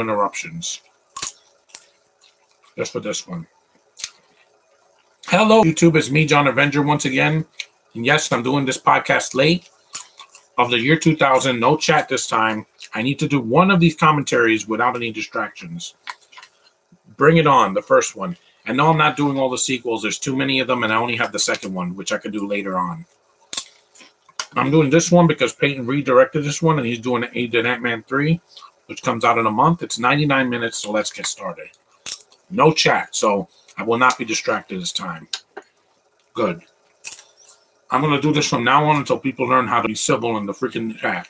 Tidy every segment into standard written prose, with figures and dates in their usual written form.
interruptions. Just for this one. Hello, YouTube. It's me, John Avenger, once again. And yes, I'm doing this podcast late of the year 2000. No chat this time. I need to do one of these commentaries without any distractions. Bring it on, the first one. I know I'm not doing all the sequels. There's too many of them, and I only have the second one, which I could do later on. I'm doing this one because Peyton Reed directed this one, and he's doing Ant-Man 3, which comes out in a month. It's 99 minutes, so let's get started. No chat, so I will not be distracted this time. Good. I'm going to do this from now on until people learn how to be civil in the freaking chat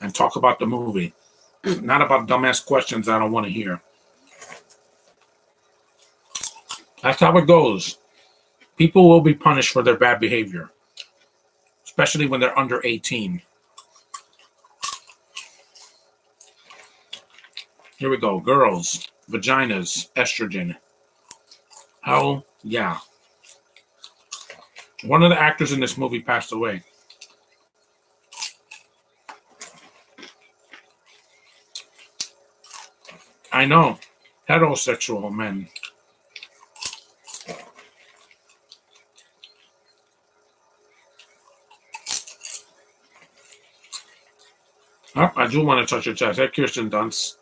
and talk about the movie, not about dumbass questions I don't want to hear. That's how it goes. People will be punished for their bad behavior, especially when they're under 18. Here we go. Girls, vaginas, estrogen. Hell yeah. One of the actors in this movie passed away. I know. Heterosexual men. Oh, I do want to touch your chest. Hey, Kirsten Dunst.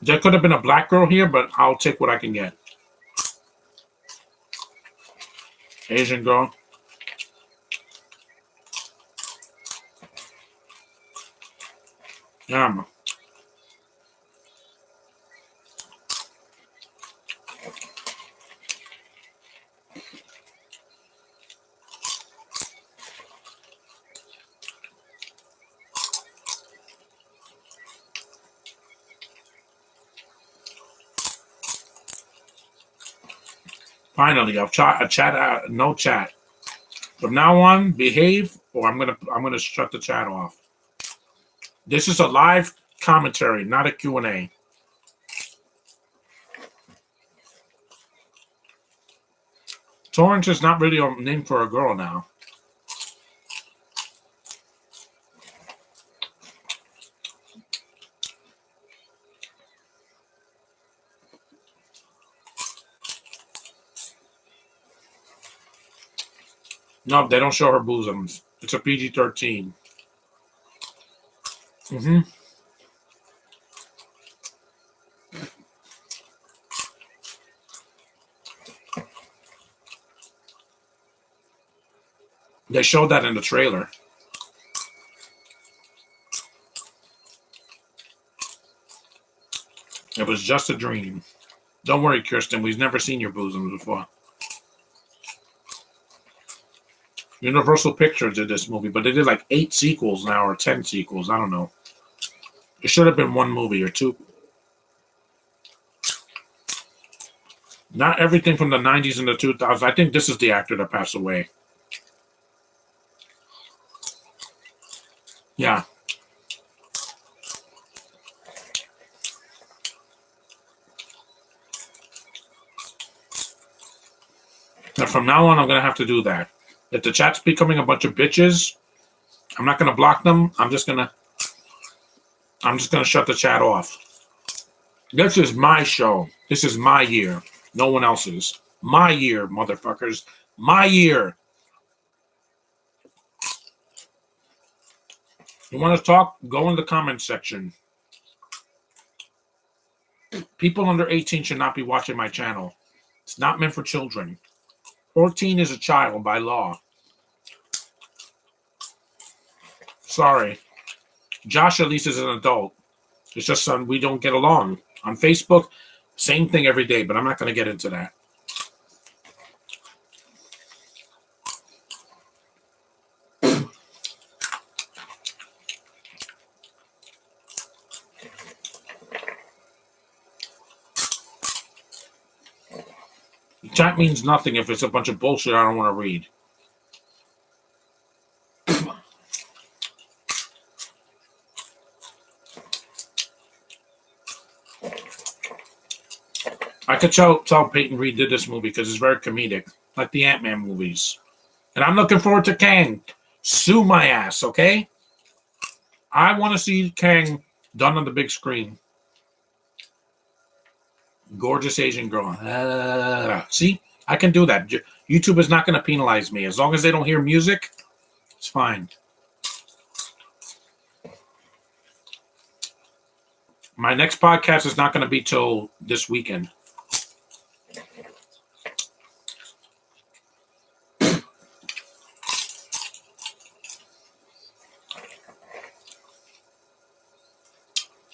There could have been a black girl here, but I'll take what I can get. Asian girl. Yeah. Finally, I've chat no chat. From now on, behave, or I'm gonna shut the chat off. This is a live commentary, not a Q&A. Torrance is not really a name for a girl now. No, they don't show her bosoms. It's a PG-13. They showed that in the trailer. It was just a dream. Don't worry, Kirsten. We've never seen your bosoms before. Universal Pictures did this movie, but they did like 8 sequels now, or 10 sequels. I don't know. It should have been one movie or two. Not everything from the 90s and the 2000s. I think this is the actor that passed away. Yeah. Now, from now on, I'm going to have to do that. If the chat's becoming a bunch of bitches, I'm not going to block them. I'm just going to shut the chat off. This is my show. This is my year. No one else's. My year, motherfuckers. My year. You want to talk? Go in the comment section. People under 18 should not be watching my channel. It's not meant for children. 14 is a child by law. Sorry. Josh at least is an adult. It's just we don't get along. On Facebook, same thing every day, but I'm not going to get into that. Chat means nothing if it's a bunch of bullshit I don't want to read. I could tell Peyton Reed did this movie because it's very comedic, like the Ant-Man movies. And I'm looking forward to Kang. Sue my ass, okay? I want to see Kang done on the big screen. Gorgeous Asian girl. See? I can do that. YouTube is not going to penalize me. As long as they don't hear music, it's fine. My next podcast is not going to be till this weekend.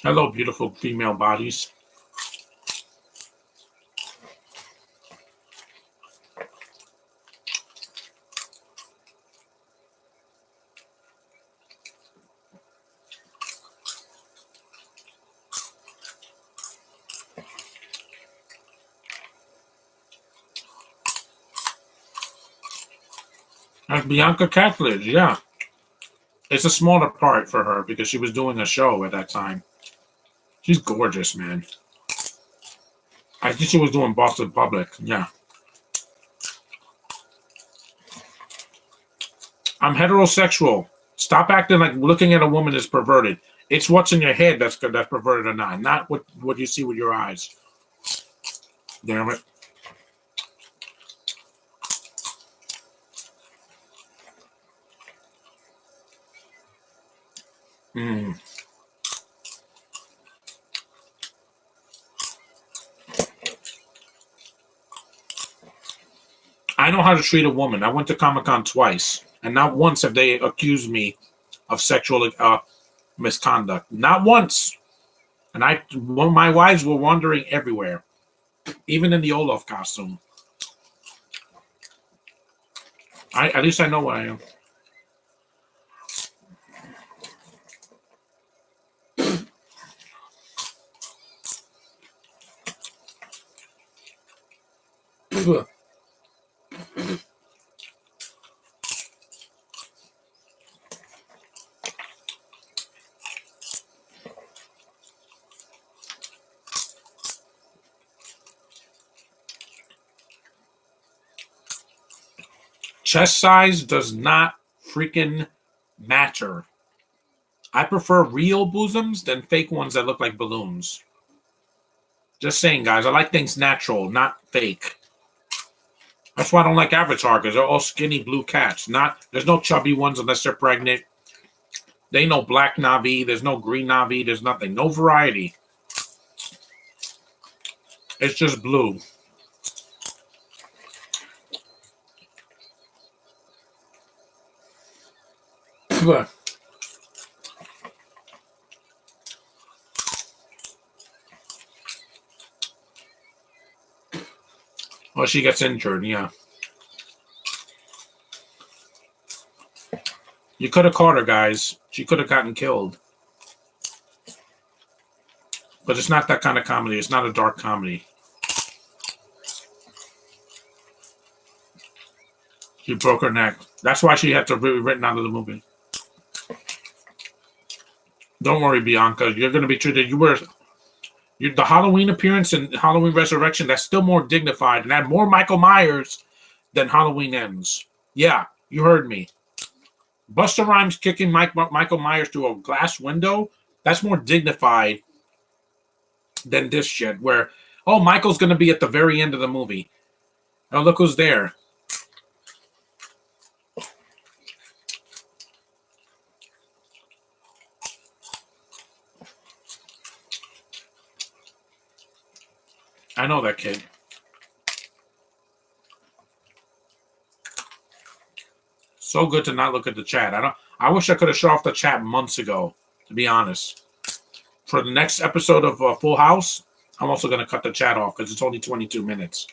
Hello, beautiful female bodies. That's Bianca Catholic, yeah. It's a smaller part for her because she was doing a show at that time. She's gorgeous, man. I think she was doing Boston Public, yeah. I'm heterosexual. Stop acting like looking at a woman is perverted. It's what's in your head that's perverted or not what you see with your eyes. Damn it. I know how to treat a woman. I went to Comic-Con twice, and not once have they accused me of sexual misconduct. Not once. And my wives were wandering everywhere, even in the Olaf costume. At least I know what I am. Chest size does not freaking matter. I prefer real bosoms than fake ones that look like balloons. Just saying, guys. I like things natural, not fake. That's why I don't like Avatar, because they're all skinny blue cats. There's no chubby ones unless they're pregnant. There ain't no black Na'vi. There's no green Na'vi. There's nothing. No variety. It's just blue. Well, she gets injured, yeah. You could have caught her, guys. She could have gotten killed. But it's not that kind of comedy. It's not a dark comedy. She broke her neck. That's why she had to be written out of the movie. Don't worry, Bianca. You're going to be treated. The Halloween appearance and Halloween Resurrection, that's still more dignified and had more Michael Myers than Halloween Ends. Yeah, you heard me. Busta Rhymes kicking Michael Myers through a glass window, that's more dignified than this shit where, oh, Michael's going to be at the very end of the movie. Oh, look who's there. I know that kid. So good to not look at the chat. I wish I could have shut off the chat months ago, to be honest. For the next episode of Full House, I'm also going to cut the chat off because it's only 22 minutes.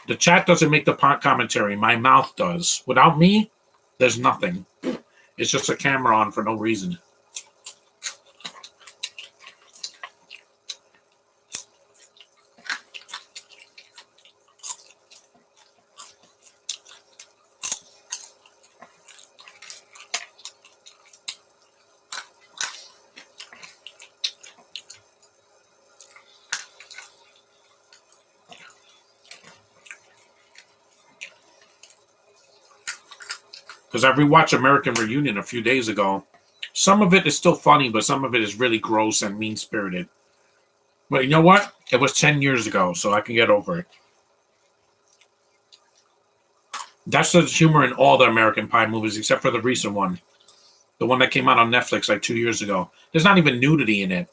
The chat doesn't make the commentary. My mouth does. Without me, there's nothing. It's just a camera on for no reason. because I rewatched American Reunion a few days ago. Some of it is still funny, but some of it is really gross and mean-spirited. But you know what? It was 10 years ago, so I can get over it. That's the humor in all the American Pie movies, except for the recent one. The one that came out on Netflix like 2 years ago. There's not even nudity in it.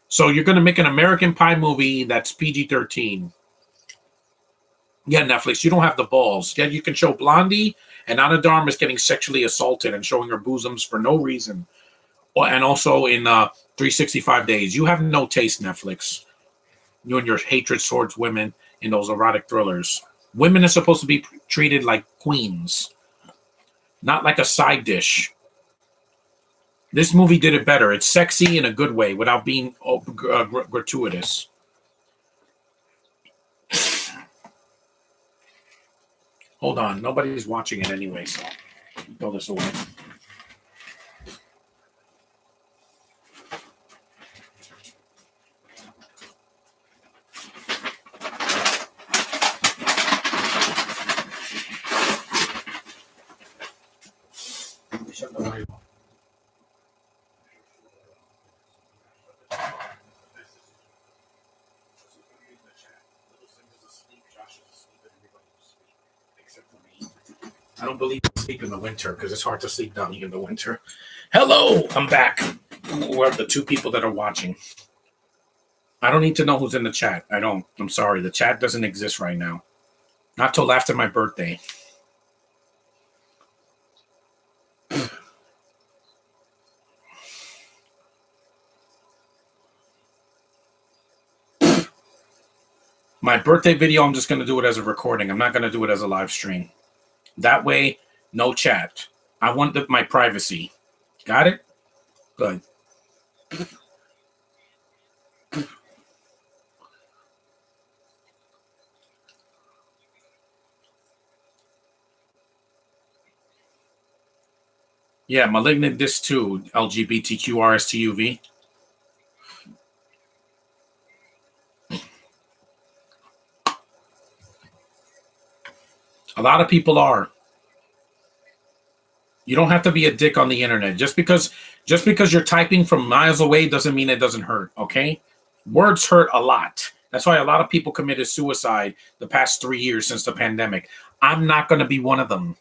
So you're going to make an American Pie movie that's PG-13. Yeah, Netflix, you don't have the balls. Yet you can show Blondie and Ana de Armas getting sexually assaulted and showing her bosoms for no reason. And also in 365 Days. You have no taste, Netflix. You and your hatred towards women in those erotic thrillers. Women are supposed to be treated like queens, not like a side dish. This movie did it better. It's sexy in a good way without being gratuitous. Hold on. Nobody's watching it anyway, so throw this away. Shut the light off. I don't believe in sleep in the winter because it's hard to sleep down here in the winter. Hello, I'm back. Who are the two people that are watching? I don't need to know who's in the chat. I don't. I'm sorry. The chat doesn't exist right now. Not till after my birthday. My birthday video, I'm just going to do it as a recording. I'm not going to do it as a live stream. That way, no chat. I want my privacy. Got it? Good. Yeah, malignant this too, LGBTQRSTUV. A lot of people are. You don't have to be a dick on the internet. Just because you're typing from miles away doesn't mean it doesn't hurt, okay? Words hurt a lot. That's why a lot of people committed suicide the past 3 years since the pandemic. I'm not going to be one of them.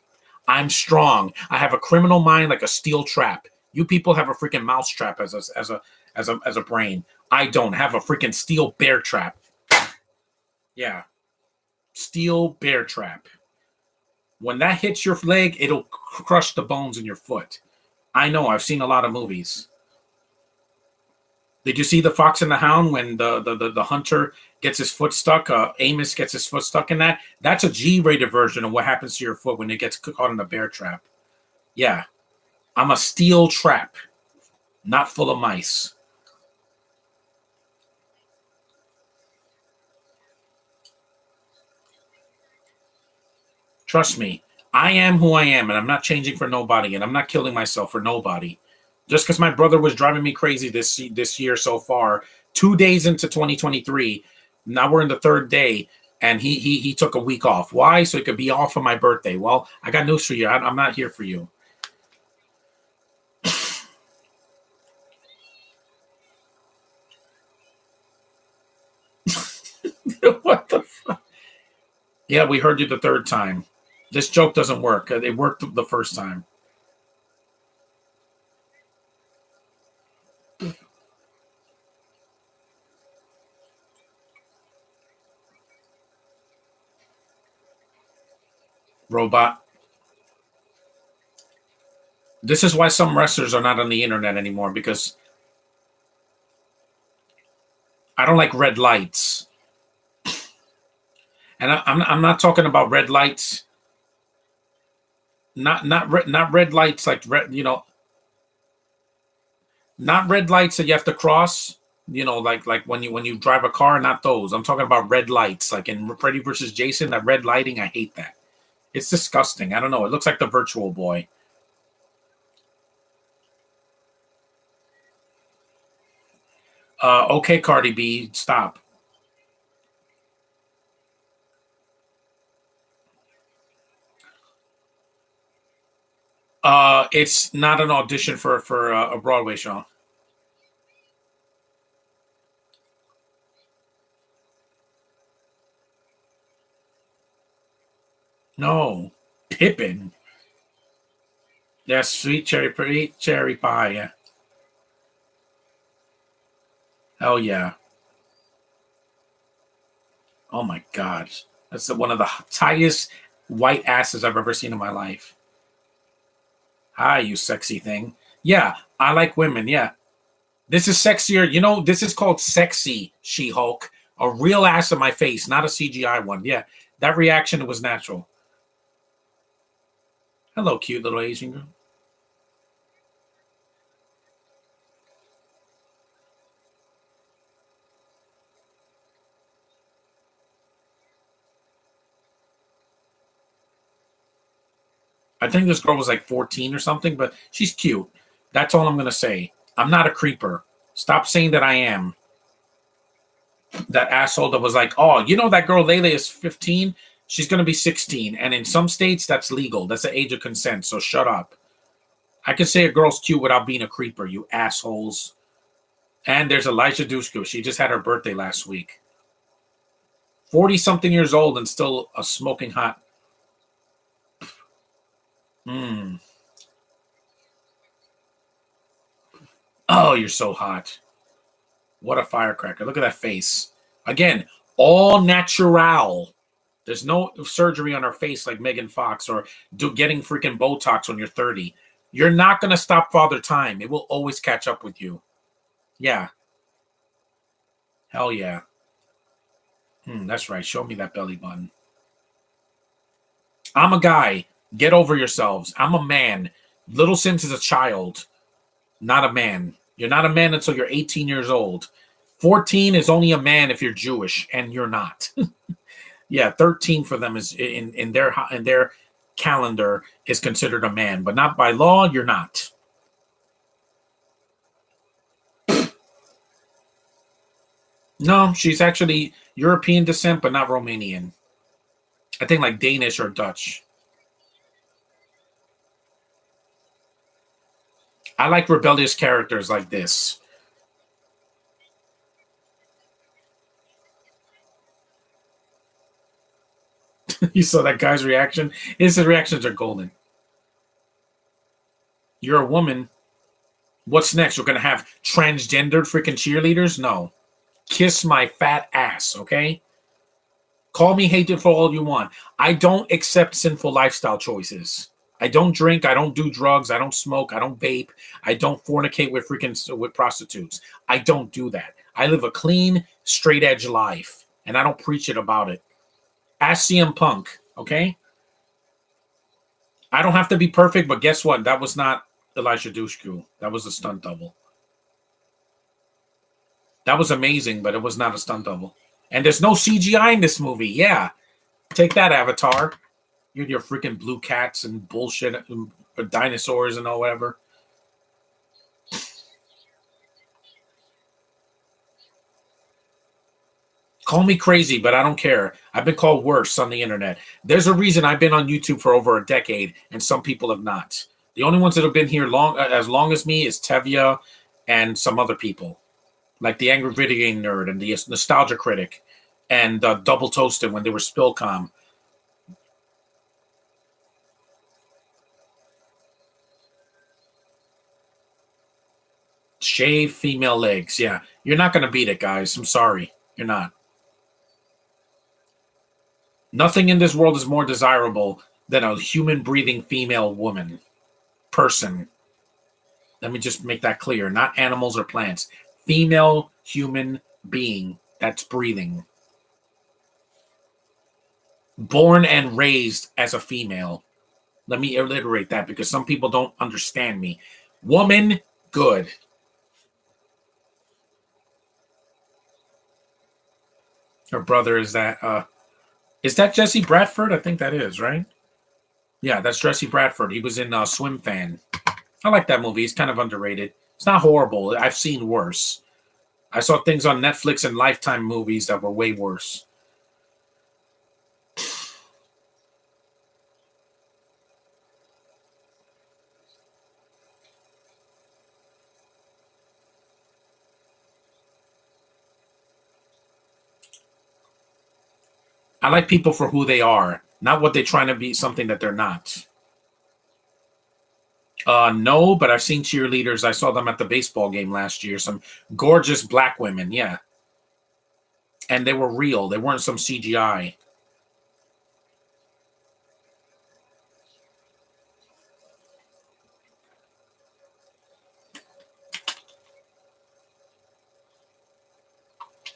I'm strong. I have a criminal mind like a steel trap. You people have a freaking mouse trap as a brain. I don't have a freaking steel bear trap. Yeah. Steel bear trap. When that hits your leg, it'll crush the bones in your foot. I know. I've seen a lot of movies. Did you see The Fox and the Hound when the hunter gets his foot stuck? Amos gets his foot stuck in that. That's a G-rated version of what happens to your foot when it gets caught in a bear trap. Yeah. I'm a steel trap, not full of mice. Trust me, I am who I am, and I'm not changing for nobody, and I'm not killing myself for nobody. Just because my brother was driving me crazy this year so far, 2 days into 2023, now we're in the third day, and he took a week off. Why? So he could be off on my birthday. Well, I got news for you. I'm not here for you. What the fuck? Yeah, we heard you the third time. This joke doesn't work. It worked the first time. Robot. This is why some wrestlers are not on the internet anymore, because I don't like red lights. And I'm not talking about red lights. Not red lights like red, not red lights that you have to cross, like when you drive a car, not those. I'm talking about red lights, like in Freddy versus Jason, that red lighting, I hate that. It's disgusting. I don't know. It looks like the Virtual Boy. Okay, Cardi B, stop. It's not an audition for a Broadway show. No, Pippin. Yeah, cherry pie. Yeah, hell yeah. Oh my god, that's one of the tightest white asses I've ever seen in my life. Hi, you sexy thing. Yeah, I like women. Yeah, this is sexier. You know, this is called sexy She-Hulk. A real ass in my face, not a CGI one. Yeah, that reaction was natural. Hello, cute little Asian girl. I think this girl was like 14 or something, but she's cute. That's all I'm gonna say. I'm not a creeper. Stop saying that I am. That asshole that was like, oh, you know that girl Lele is 15. She's gonna be 16, and in some states that's legal. That's the age of consent. So shut up. I can say a girl's cute without being a creeper. You assholes. And there's Elijah Dushku. She just had her birthday last week. 40 something years old and still a smoking hot. Mm. Oh, you're so hot. What a firecracker. Look at that face. Again, all natural. There's no surgery on her face like Megan Fox or getting freaking Botox when you're 30. You're not going to stop Father Time. It will always catch up with you. Yeah. Hell yeah. That's right. Show me that belly button. I'm a guy. Get over yourselves. I'm a man. Little Sims is a child, not a man. You're not a man until you're 18 years old. 14 is only a man if you're Jewish, and you're not. Yeah, 13 for them is in their calendar is considered a man, but not by law. You're not. No, she's actually European descent, but not Romanian. I think like Danish or Dutch. I like rebellious characters like this. You saw that guy's reaction? His reactions are golden. You're a woman. What's next? You're going to have transgendered freaking cheerleaders? No. Kiss my fat ass, okay? Call me hateful all you want. I don't accept sinful lifestyle choices. I don't drink. I don't do drugs. I don't smoke. I don't vape. I don't fornicate with prostitutes. I don't do that. I live a clean, straight edge life, and I don't preach it about it. Ask CM Punk, okay? I don't have to be perfect, but guess what? That was not Elijah Dushku. That was a stunt double. That was amazing, but it was not a stunt double. And there's no CGI in this movie. Yeah. Take that, Avatar. You're your freaking blue cats and bullshit, dinosaurs and all whatever. Call me crazy, but I don't care. I've been called worse on the internet. There's a reason I've been on YouTube for over a decade, and some people have not. The only ones that have been here as long as me is Tevya and some other people, like the Angry Video Game Nerd and the Nostalgia Critic and Double Toasted when they were Spillcom. Shave female legs. Yeah, you're not going to beat it, guys. I'm sorry. You're not. Nothing in this world is more desirable than a human breathing female woman person. Let me just make that clear. Not animals or plants. Female human being that's breathing. Born and raised as a female. Let me reiterate that because some people don't understand me. Woman, good. Her brother is that Jesse Bradford? I think that is, right? Yeah, that's Jesse Bradford. He was in Swim Fan. I like that movie. It's kind of underrated. It's not horrible. I've seen worse. I saw things on Netflix and Lifetime movies that were way worse. I like people for who they are, not what they're trying to be, something that they're not. No, but I've seen cheerleaders. I saw them at the baseball game last year. Some gorgeous black women, yeah, and they were real. They weren't some CGI.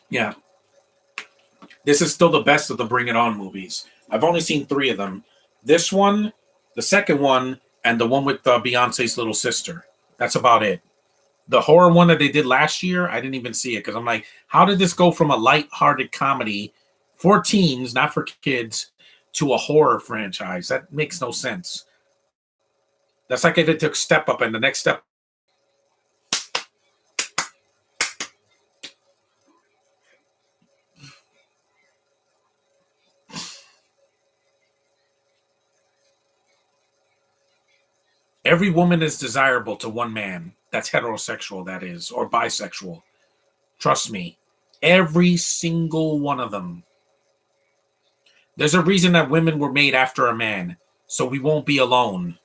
Yeah, this is still the best of the Bring It On movies. I've only seen three of them. This one, the second one, and the one with Beyonce's little sister. That's about it. The horror one that they did last year, I didn't even see it because I'm like, how did this go from a light-hearted comedy for teens, not for kids, to a horror franchise? That makes no sense. That's like if it took Step Up and the next step. Every woman is desirable to one man. That's heterosexual, that is, or bisexual. Trust me. Every single one of them. There's a reason that women were made after a man, so we won't be alone.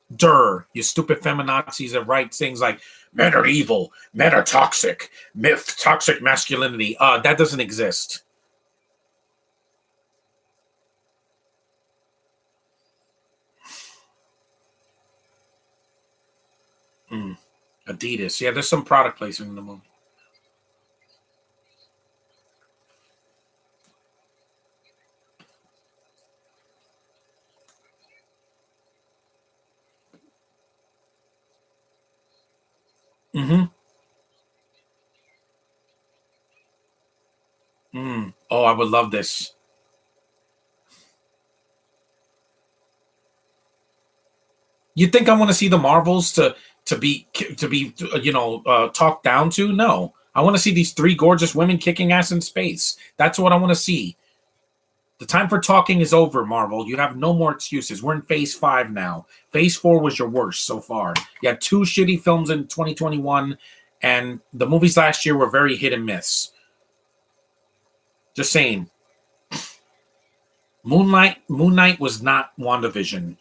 You stupid feminazis that write things like men are evil, men are toxic, myth, toxic masculinity. That doesn't exist. Mm. Adidas. Yeah, there's some product placement in the movie. Mm-hmm. Oh, I would love this. You think I want to see the Marvels to be talked down to? No, I want to see these three gorgeous women kicking ass in space. That's what I want to see. The time for talking is over, Marvel. You have no more excuses. We're in phase 5 now. Phase 4 was your worst so far. You had two shitty films in 2021, and the movies last year were very hit and miss. Just saying. Moon Knight was not WandaVision.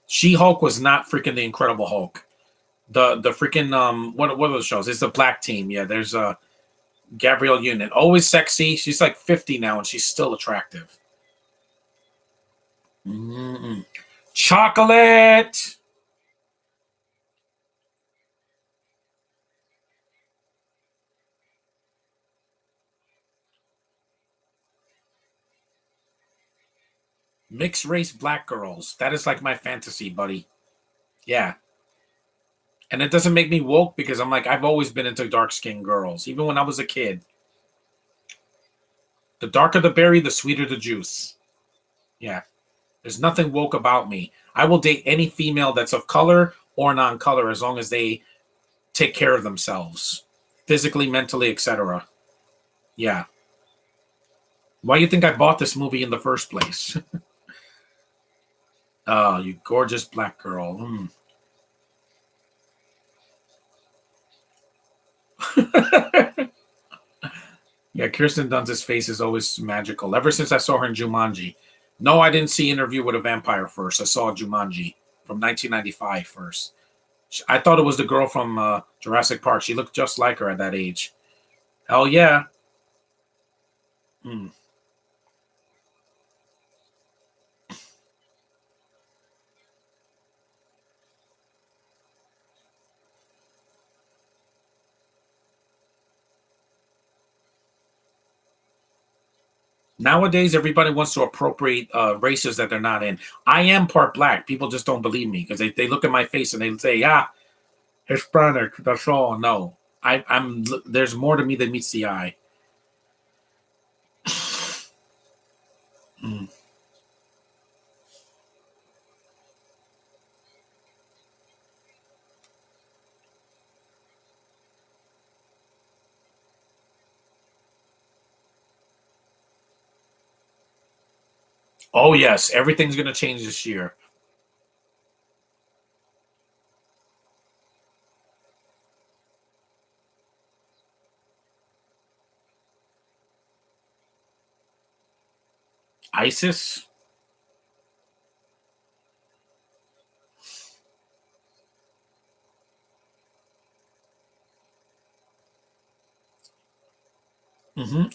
She Hulk was not freaking the Incredible Hulk. The freaking what are those shows? It's the Black Team. Yeah, there's Gabrielle Union. Always sexy. She's like 50 now and she's still attractive. Mm-mm. Chocolate. Mixed race black girls. That is like my fantasy, buddy. Yeah. And it doesn't make me woke because I'm like, I've always been into dark skinned girls, even when I was a kid. The darker the berry, the sweeter the juice. Yeah. There's nothing woke about me. I will date any female that's of color or non color as long as they take care of themselves, physically, mentally, etc. Yeah. Why do you think I bought this movie in the first place? Oh, you gorgeous black girl. Yeah, Kirsten Dunst's face is always magical. Ever since I saw her in Jumanji. No, I didn't see Interview with a Vampire first. I saw Jumanji from 1995 first. I thought it was the girl from Jurassic Park. She looked just like her at that age. Hell yeah. Mm. Nowadays, everybody wants to appropriate races that they're not in. I am part black. People just don't believe me because they look at my face and they say, "Yeah, Hispanic." That's all. No, I'm. There's more to me than meets the eye. Mm. Oh yes, everything's gonna change this year. ISIS.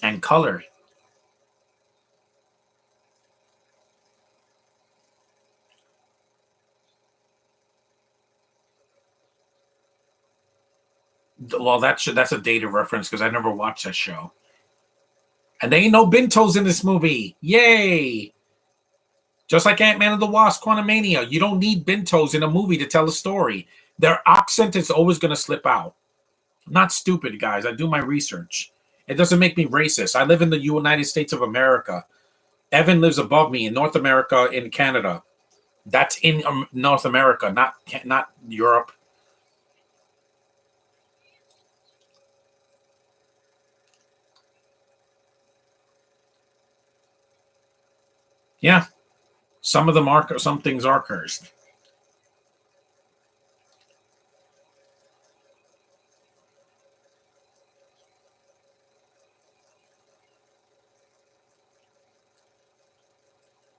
And color. Well, that's a dated reference because I never watched that show. And there ain't no Bintos in this movie. Yay! Just like Ant-Man and the Wasp, Quantumania, you don't need Bintos in a movie to tell a story. Their accent is always going to slip out. I'm not stupid, guys. I do my research. It doesn't make me racist. I live in the United States of America. Evan lives above me in North America, in Canada. That's in North America, not Europe. Yeah. Some things are cursed.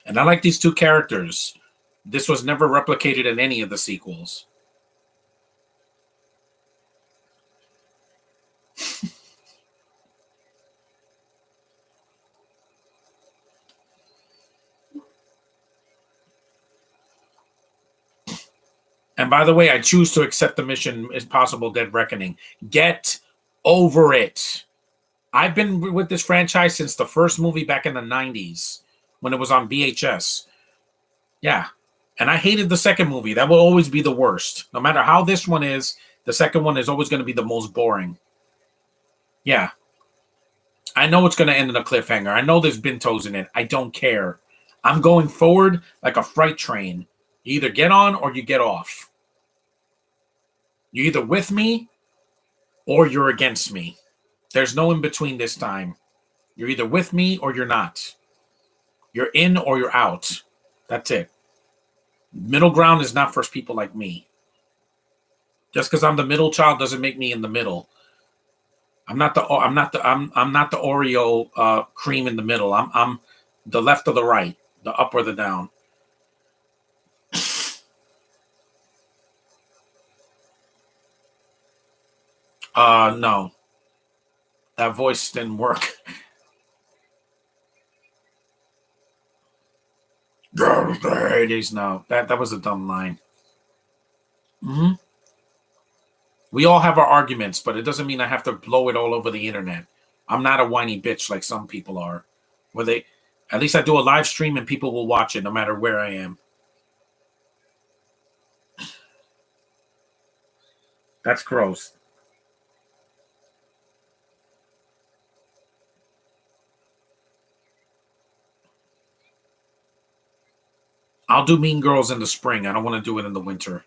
And I like these two characters. This was never replicated in any of the sequels. And by the way, I choose to accept the mission as possible Dead Reckoning. Get over it. I've been with this franchise since the first movie back in the 90s when it was on VHS. Yeah. And I hated the second movie. That will always be the worst. No matter how this one is, the second one is always going to be the most boring. Yeah. I know it's going to end in a cliffhanger. I know there's Bintos in it. I don't care. I'm going forward like a freight train. You either get on or you get off. You're either with me or you're against me. There's no in between this time. You're either with me or you're not. You're in or you're out. That's it. Middle ground is not for people like me. Just because I'm the middle child doesn't make me in the middle. I'm not the Oreo cream in the middle. I'm the left or the right, the up or the down. No. That voice didn't work. It is no. That was a dumb line. We all have our arguments, but it doesn't mean I have to blow it all over the internet. I'm not a whiny bitch like some people are. At least I do a live stream and people will watch it no matter where I am. That's gross. I'll do Mean Girls in the spring. I don't want to do it in the winter.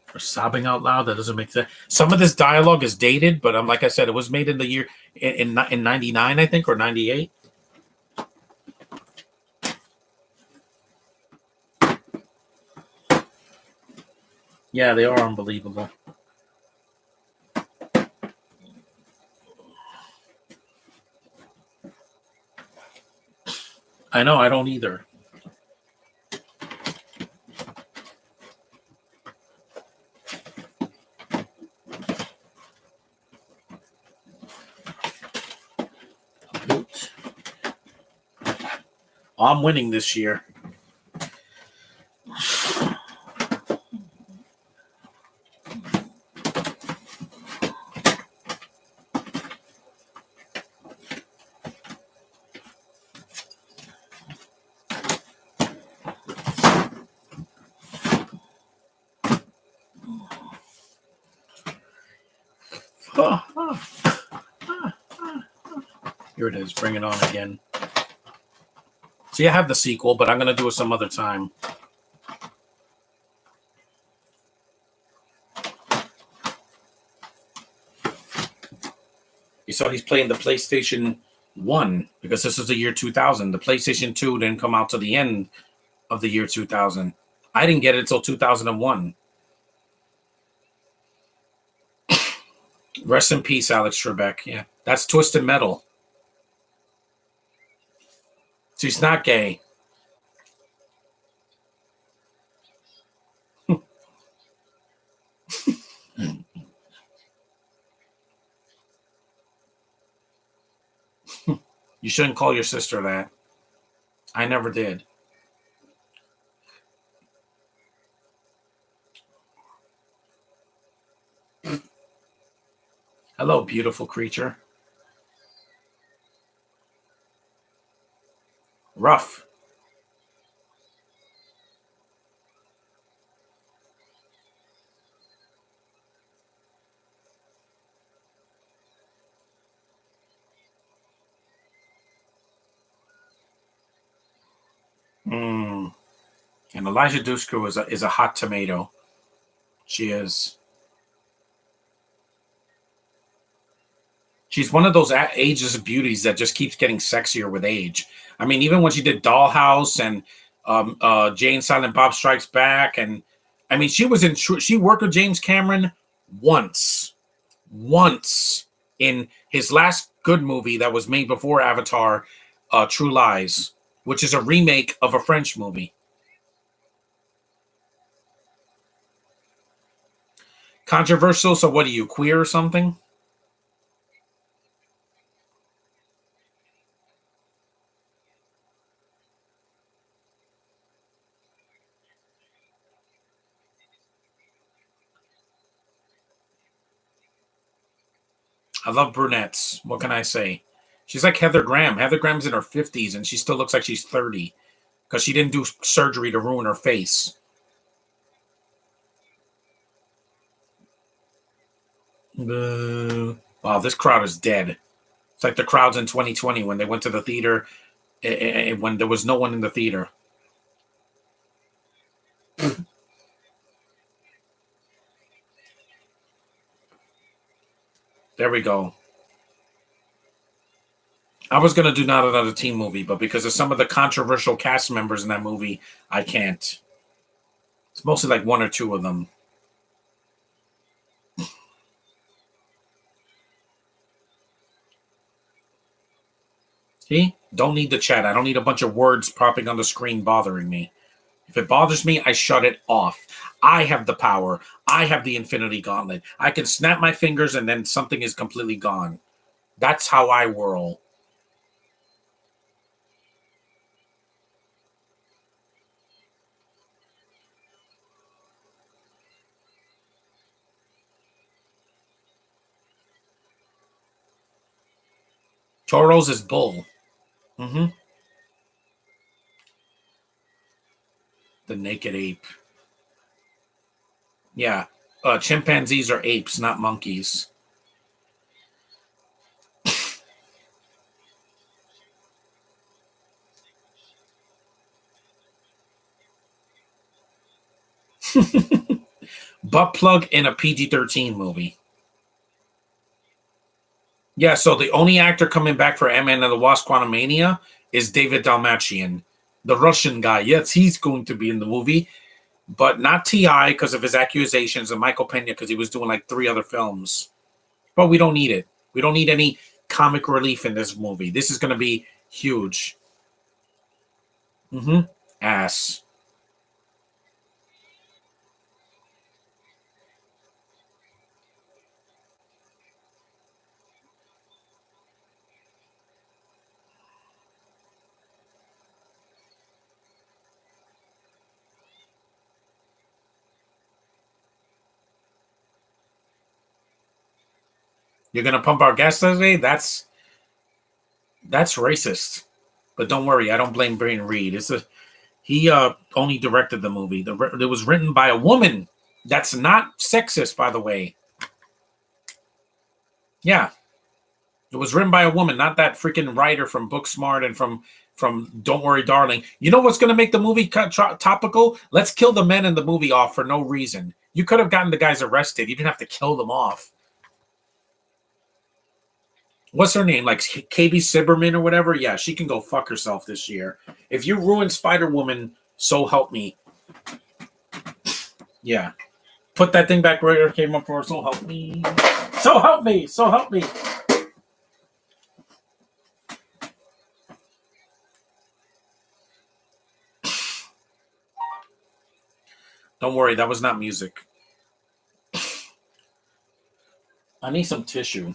For sobbing out loud, that doesn't make sense. Some of this dialogue is dated, but like I said, it was made in the year in 99, I think, or 98. Yeah, they are unbelievable. I know, I don't either. I'm winning this year. Here it is. Bring it on again. See, I have the sequel, but I'm going to do it some other time. You saw he's playing the PlayStation 1 because this is the year 2000. The PlayStation 2 didn't come out to the end of the year 2000. I didn't get it until 2001. Rest in peace, Alex Trebek. Yeah, that's Twisted Metal. She's not gay. You shouldn't call your sister that. I never did. Hello, beautiful creature. Rough. And Elijah Dushku is a hot tomato. She is. She's one of those ages of beauties that just keeps getting sexier with age. I mean, even when she did Dollhouse and Jane Silent Bob Strikes Back, and I mean, she worked with James Cameron once in his last good movie that was made before Avatar, True Lies, which is a remake of a French movie. Controversial. So, what are you, queer or something? I love brunettes. What can I say? She's like Heather Graham. Heather Graham's in her 50s and she still looks like she's 30 because she didn't do surgery to ruin her face. Wow, this crowd is dead. It's like the crowds in 2020 when they went to the theater when there was no one in the theater. There we go. I was going to do Not Another Teen Movie, but because of some of the controversial cast members in that movie, I can't. It's mostly like one or two of them. See? Don't need the chat. I don't need a bunch of words popping on the screen bothering me. If it bothers me, I shut it off. I have the power. I have the Infinity Gauntlet. I can snap my fingers and then something is completely gone. That's how I whirl. Toros is bull. Mm-hmm. The naked ape. Yeah. Chimpanzees are apes, not monkeys. Butt plug in a PG-13 movie. Yeah, so the only actor coming back for Ant-Man and the Wasp: Quantumania is David Dalmatian, the Russian guy. Yes, he's going to be in the movie, but not T.I. because of his accusations and Michael Pena because he was doing like 3 other films. But we don't need it. We don't need any comic relief in this movie. This is going to be huge. Ass. You're going to pump our gas today? That's racist. But don't worry, I don't blame Peyton Reed. He only directed the movie. It was written by a woman. That's not sexist, by the way. Yeah. It was written by a woman, not that freaking writer from Booksmart and from Don't Worry, Darling. You know what's going to make the movie topical? Let's kill the men in the movie off for no reason. You could have gotten the guys arrested. You didn't have to kill them off. what's her name? Like KB Silberman or whatever? Yeah, she can go fuck herself this year. If you ruin Spider-Woman, so help me. Yeah. Put that thing back where it came up for. So help me. So help me. So help me. Don't worry, that was not music. I need some tissue.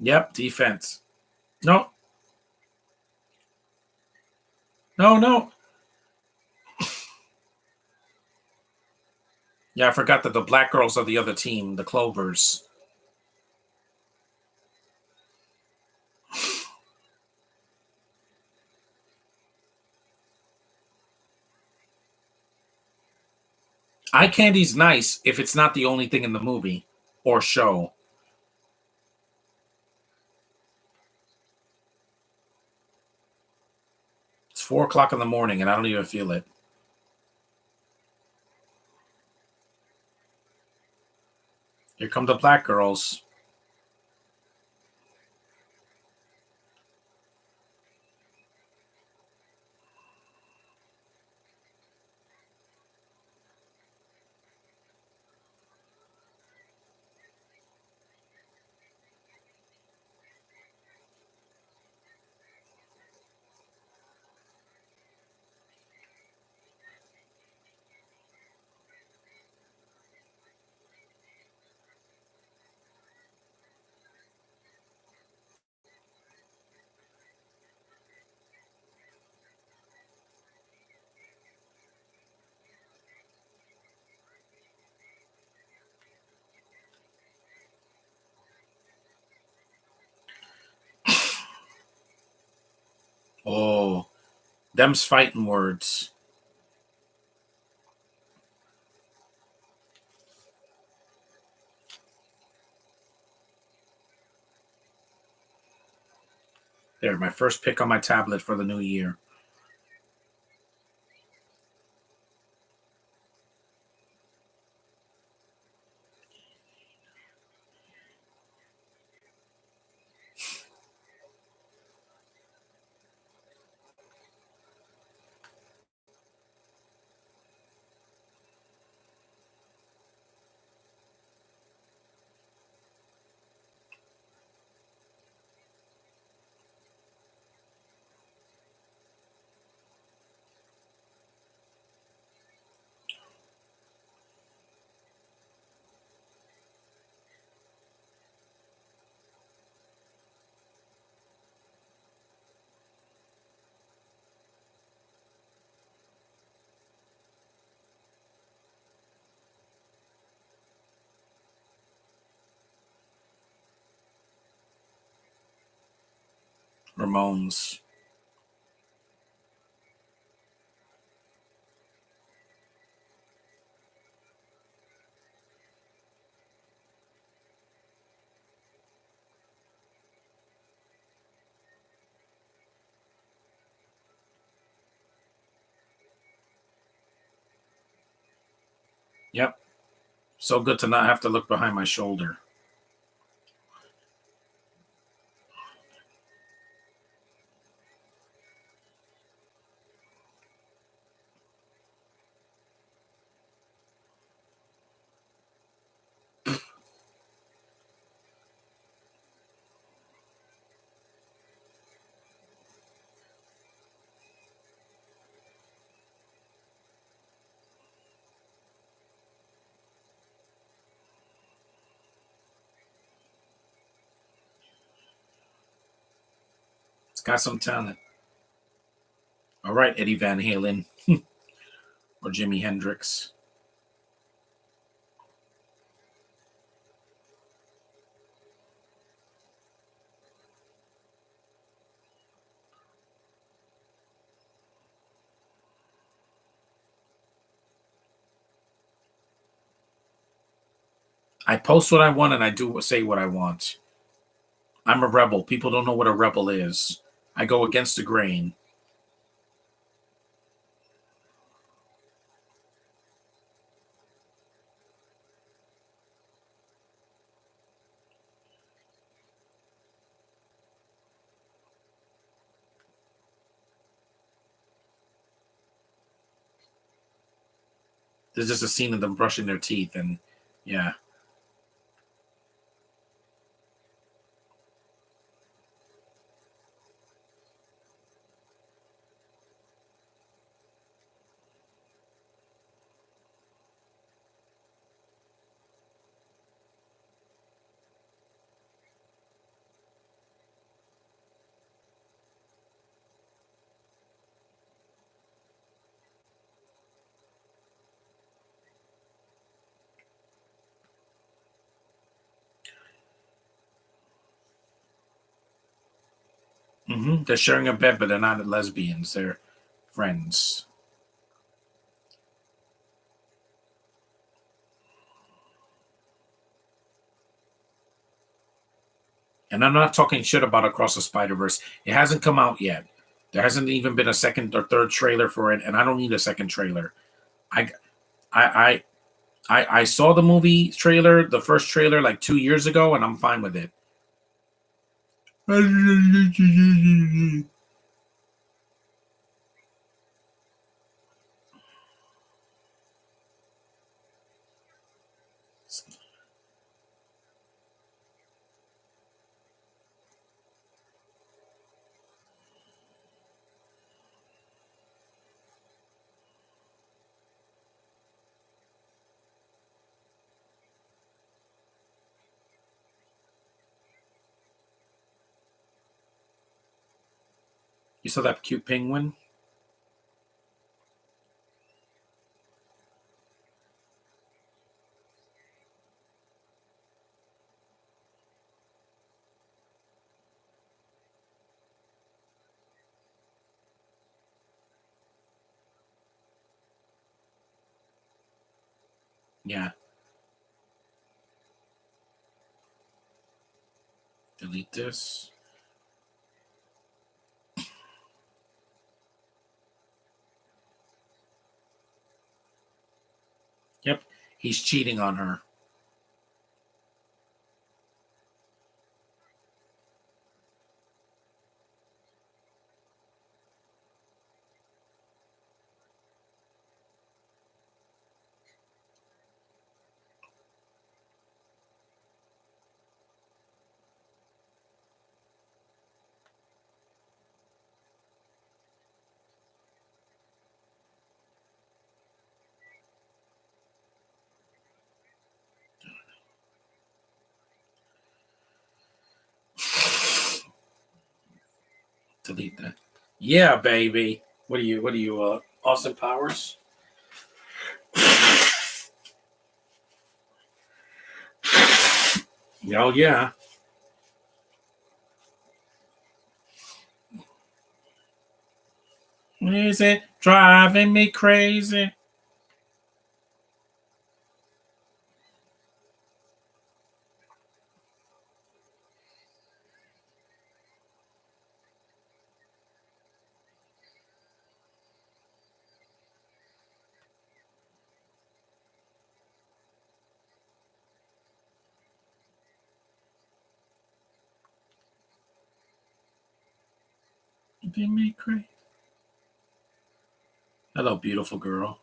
Yep, defense. No. No. Yeah, I forgot that the black girls are the other team, the Clovers. Eye candy's nice if it's not the only thing in the movie or show. It's 4:00 in the morning and I don't even feel it. Here come the black girls. Oh, them's fighting words. There, my first pick on my tablet for the new year. Ramones. Yep. So good to not have to look behind my shoulder. It's got some talent. All right, Eddie Van Halen or Jimi Hendrix. I post what I want and I do say what I want. I'm a rebel. People don't know what a rebel is. I go against the grain. There's just a scene of them brushing their teeth, and yeah. They're sharing a bed, but they're not lesbians. They're friends. And I'm not talking shit about Across the Spider-Verse. It hasn't come out yet. There hasn't even been a second or third trailer for it, and I don't need a second trailer. I I I saw the movie trailer, the first trailer, like 2 years ago, and I'm fine with it. You saw that cute penguin? Yeah. Delete this. Yep. He's cheating on her. Delete that. Yeah, baby. What are you, Austin Powers? Oh, yeah. Is it driving me crazy? Driving me crazy. Hello, beautiful girl.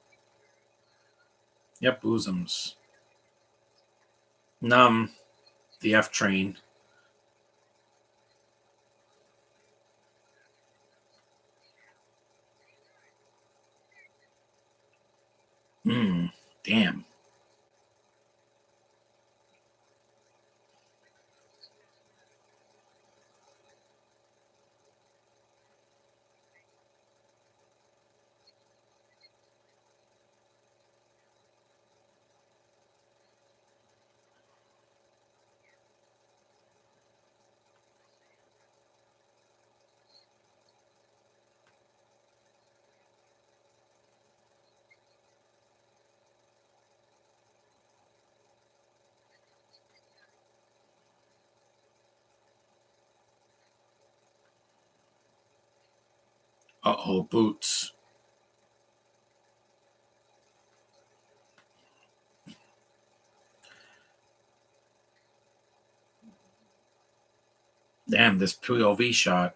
Yep, bosoms. Numb. The F train. Damn. Uh-oh, boots. Damn, this POV shot.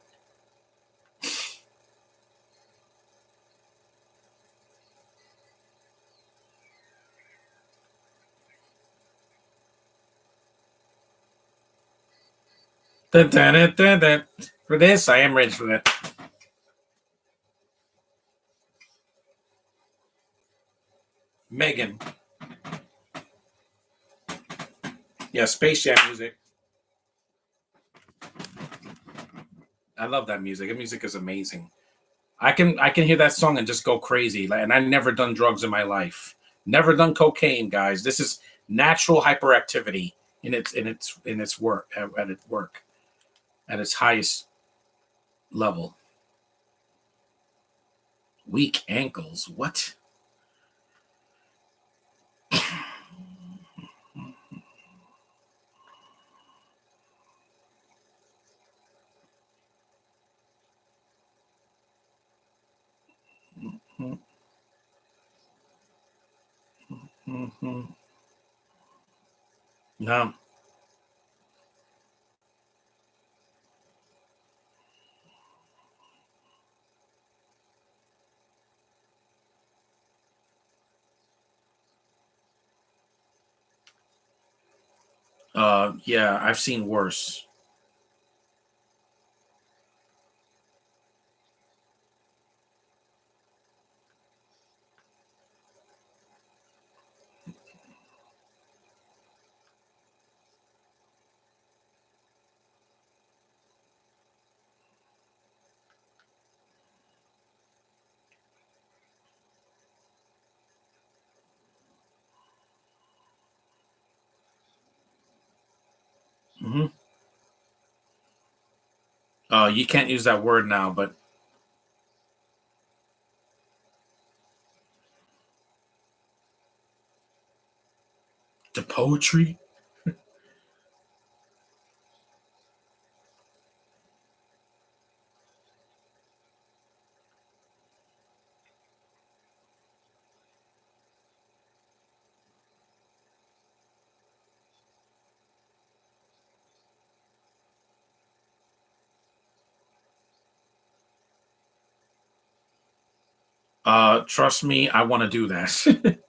Dun, dun, dun, dun, dun. For this, I am ready for that. Megan. Yeah, Space Jam music. I love that music. The music is amazing. I can hear that song and just go crazy. And I've never done drugs in my life. Never done cocaine, guys. This is natural hyperactivity in its work at its work at its highest level. Weak ankles. What? Mm-hmm. No. Yeah, I've seen worse. Mm-hmm. You can't use that word now, but the poetry. Trust me, I want to do that.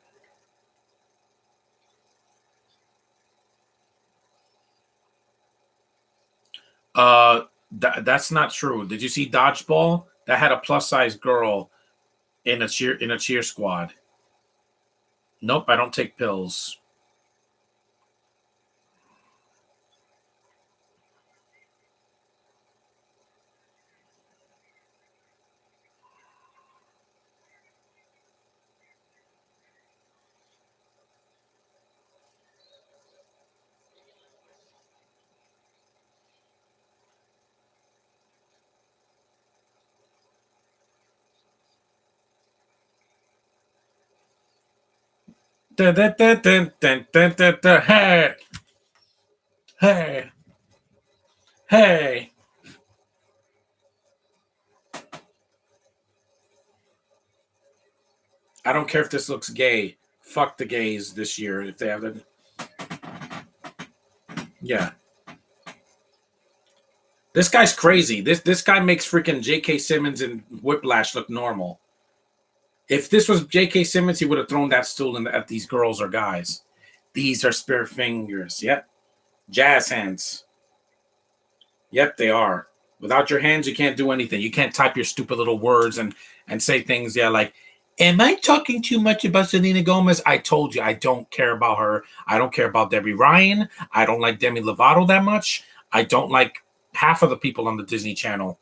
uh, that's not true. Did you see Dodgeball? That had a plus size girl in a cheer squad. Nope, I don't take pills. Dun, dun, dun, dun, dun, dun, dun, dun. Hey, hey, hey. I don't care if this looks gay. Fuck the gays this year if they have the. Yeah, this guy's crazy. This guy makes freaking J.K. Simmons and Whiplash look normal. If this was J.K. Simmons, he would have thrown that stool at these girls or guys. These are spare fingers. Yep. Jazz hands. Yep, they are. Without your hands, you can't do anything. You can't type your stupid little words and say things. Yeah, like, am I talking too much about Selena Gomez? I told you I don't care about her. I don't care about Debbie Ryan. I don't like Demi Lovato that much. I don't like half of the people on the Disney Channel.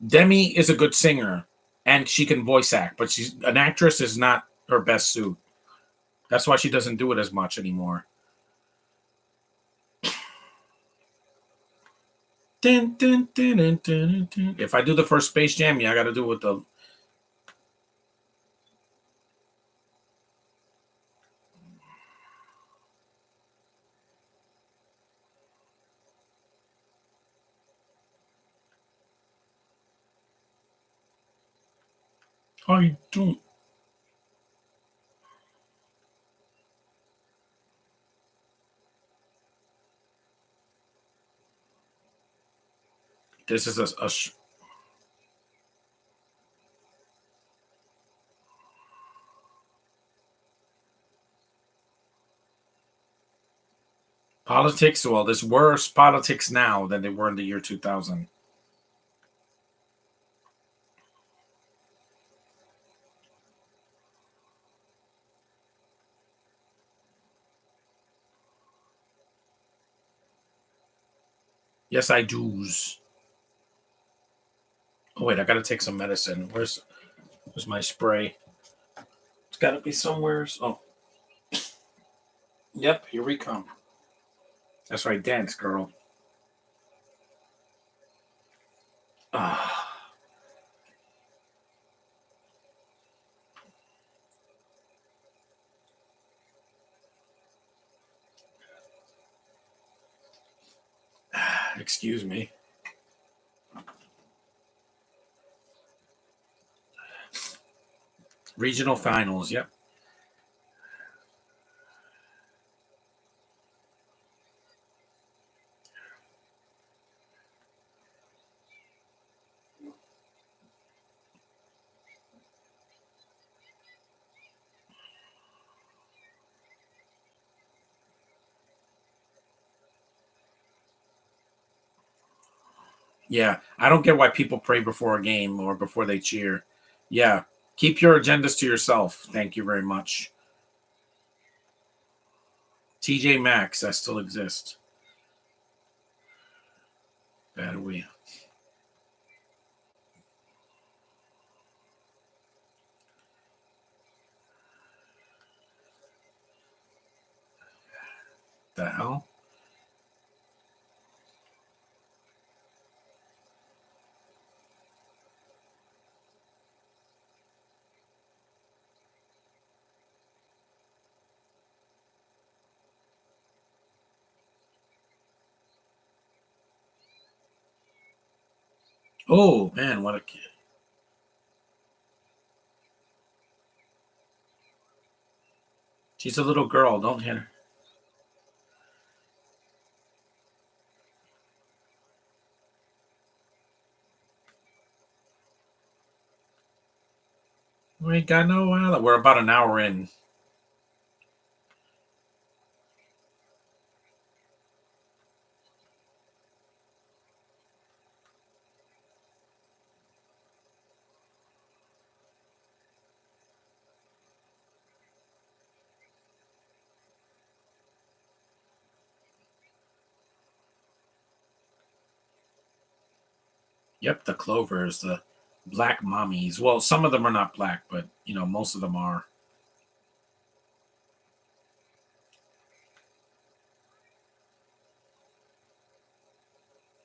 Demi is a good singer and she can voice act, but she's an actress is not her best suit. That's why she doesn't do it as much anymore. Dun, dun, dun, dun, dun, dun. If I do the first Space Jam, yeah, I got to do it with the. I don't. This is a Politics, well, there's worse politics now than they were in the year 2000. Yes, I do's. Oh wait, I gotta take some medicine. Where's my spray? It's gotta be somewhere. Oh, yep, here we come. That's right, dance, girl. Ah, excuse me. Regional finals, yep. Yeah, I don't get why people pray before a game or before they cheer. Yeah, keep your agendas to yourself. Thank you very much. TJ Maxx, that still exists. Bad we. The hell? Oh man, what a kid. She's a little girl. Don't hit her. We ain't got no while. We're about an hour in. Yep, the Clovers, the black mommies. Well, some of them are not black, but most of them are.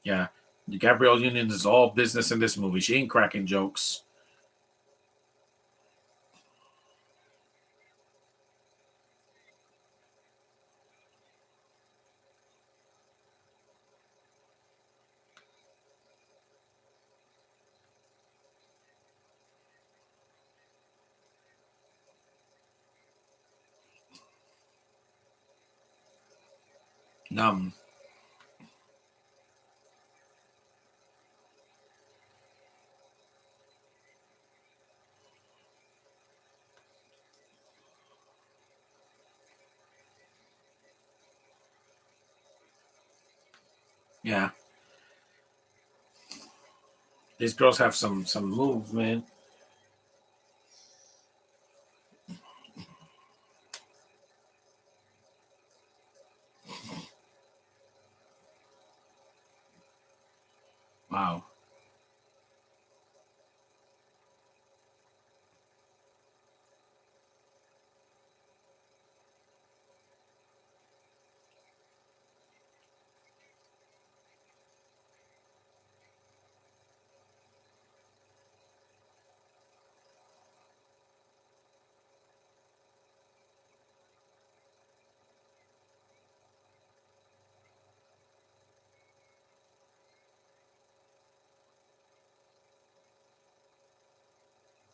Yeah, Gabrielle Union is all business in this movie. She ain't cracking jokes. Numb. Yeah, these girls have some moves, man. Wow.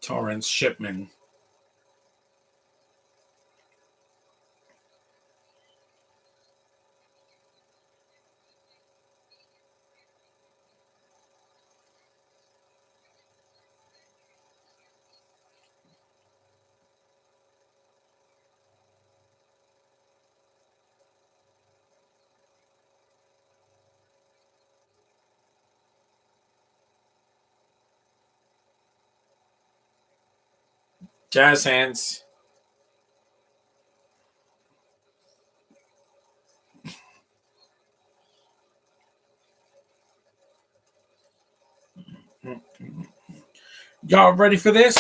Torrance Shipman. Jazz hands. Y'all ready for this?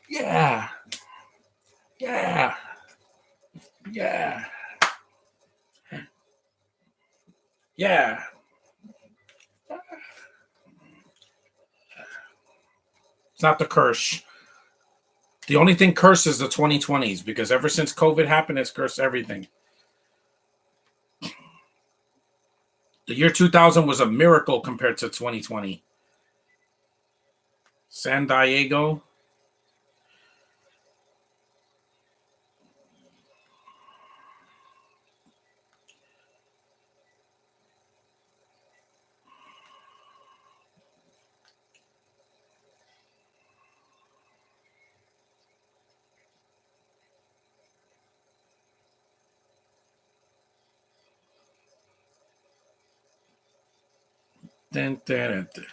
Yeah. Yeah. Yeah. Yeah. It's not the curse. The only thing cursed is the 2020s because ever since COVID happened, it's cursed everything. The year 2000 was a miracle compared to 2020. San Diego. Dun, dun, dun, dun.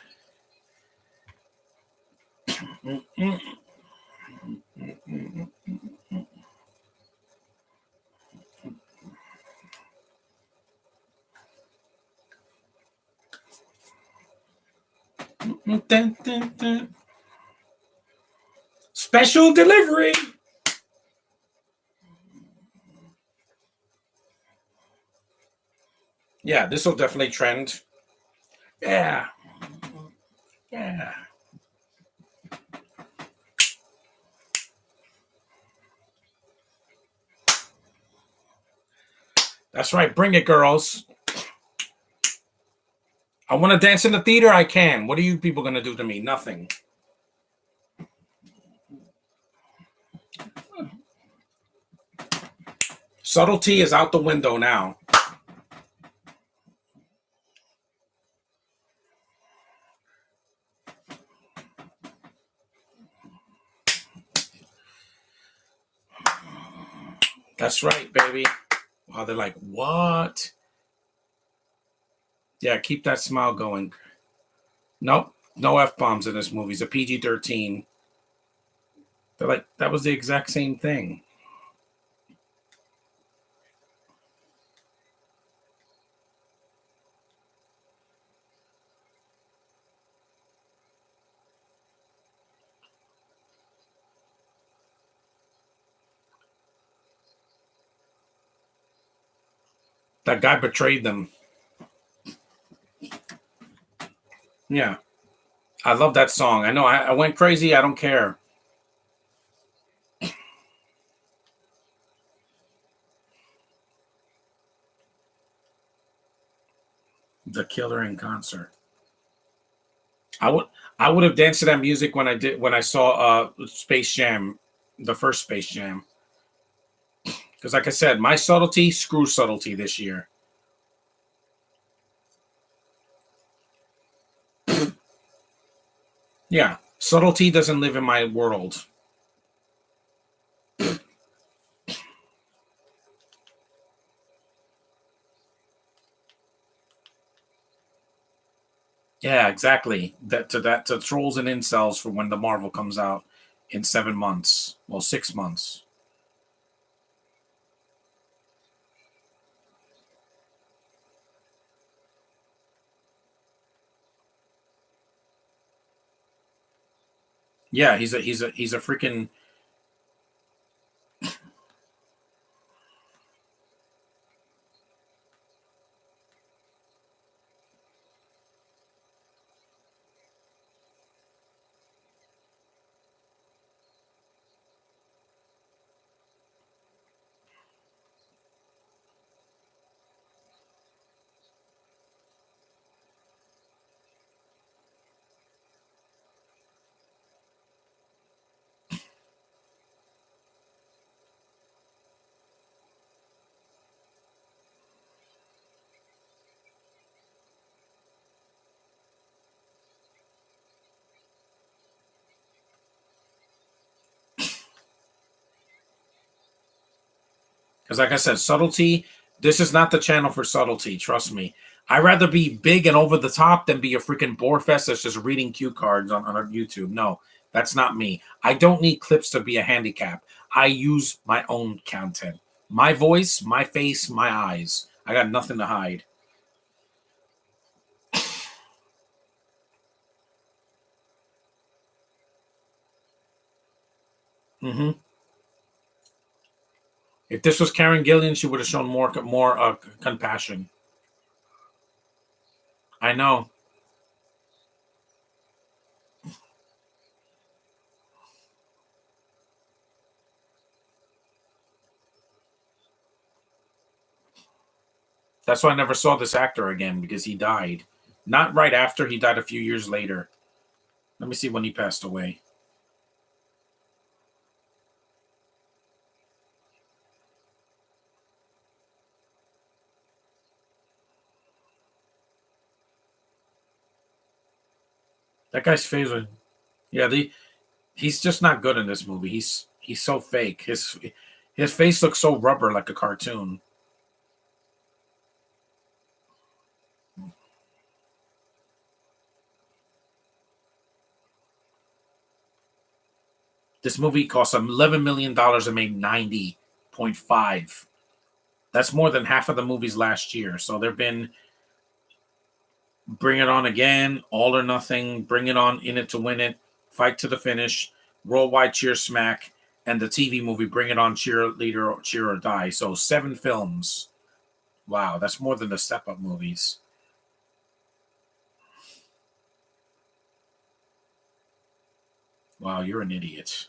Dun, dun, dun. Special delivery. Yeah, this will definitely trend. Yeah. Yeah. That's right. Bring it, girls. I want to dance in the theater. I can. What are you people going to do to me? Nothing. Subtlety is out the window now. That's right, baby. Wow, they're like, what? Yeah, keep that smile going. Nope. No F bombs in this movie. It's a PG-13. They're like, that was the exact same thing. That guy betrayed them. Yeah. I love that song. I know I went crazy. I don't care. The Killer in concert. I would I would have danced to that music when I saw Space Jam, the first Space Jam. Because like I said, my subtlety, screw subtlety this year. Yeah. Subtlety doesn't live in my world. Yeah, exactly. That to trolls and incels for when the Marvel comes out in 7 months. Well, 6 months. Yeah, he's a freaking Because, like I said, subtlety, this is not the channel for subtlety. Trust me. I'd rather be big and over the top than be a freaking bore fest that's just reading cue cards on YouTube. No, that's not me. I don't need clips to be a handicap. I use my own content. My voice, my face, my eyes. I got nothing to hide. Hmm. If this was Karen Gillian, she would have shown more compassion. I know. That's why I never saw this actor again because he died. Not right after, he died a few years later. Let me see when he passed away. That guy's face was, yeah, he's just not good in this movie. He's so fake. His face looks so rubber like a cartoon. This movie cost $11 million and made 90.5. That's more than half of the movies last year. So there've been Bring It On Again, All or Nothing, Bring It On, In It to Win It, Fight to the Finish, Worldwide Cheer Smack, and the TV movie Bring It On, Cheerleader, Cheer or Die. So 7 films. Wow, that's more than the Step Up movies. Wow, you're an idiot.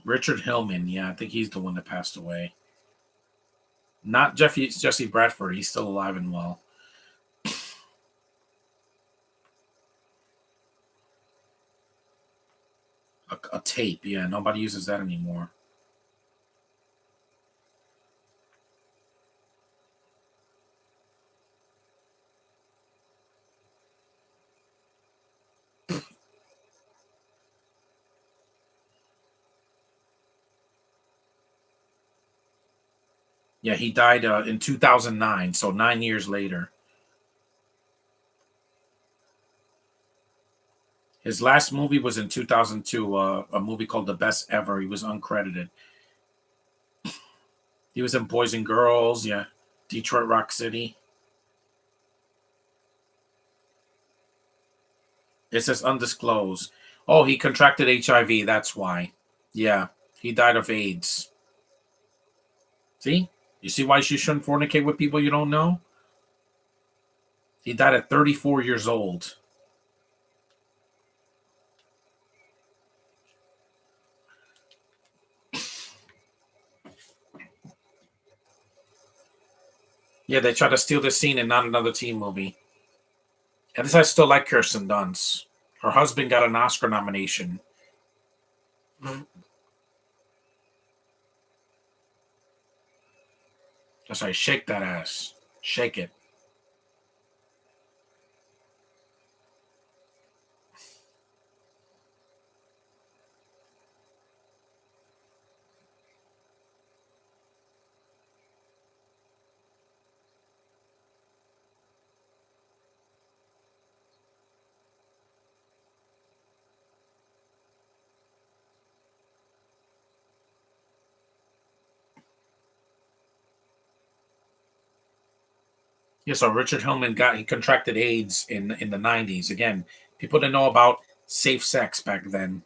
Richard Hillman, yeah, I think he's the one that passed away. Not Jesse Bradford. He's still alive and well. A tape, yeah. Nobody uses that anymore. Yeah, he died in 2009, so 9 years later. His last movie was in 2002, a movie called The Best Ever. He was uncredited. He was in Boys and Girls, yeah. Detroit Rock City. It says undisclosed. Oh, he contracted HIV. That's why. Yeah, he died of AIDS. See? You see why you shouldn't fornicate with people you don't know? He died at 34 years old. Yeah, they tried to steal this scene in not another teen movie. And this I still like Kirsten Dunst. Her husband got an Oscar nomination. That's right, shake that ass. Shake it. Yeah, so Richard Hillman he contracted AIDS in the 90s. Again, people didn't know about safe sex back then.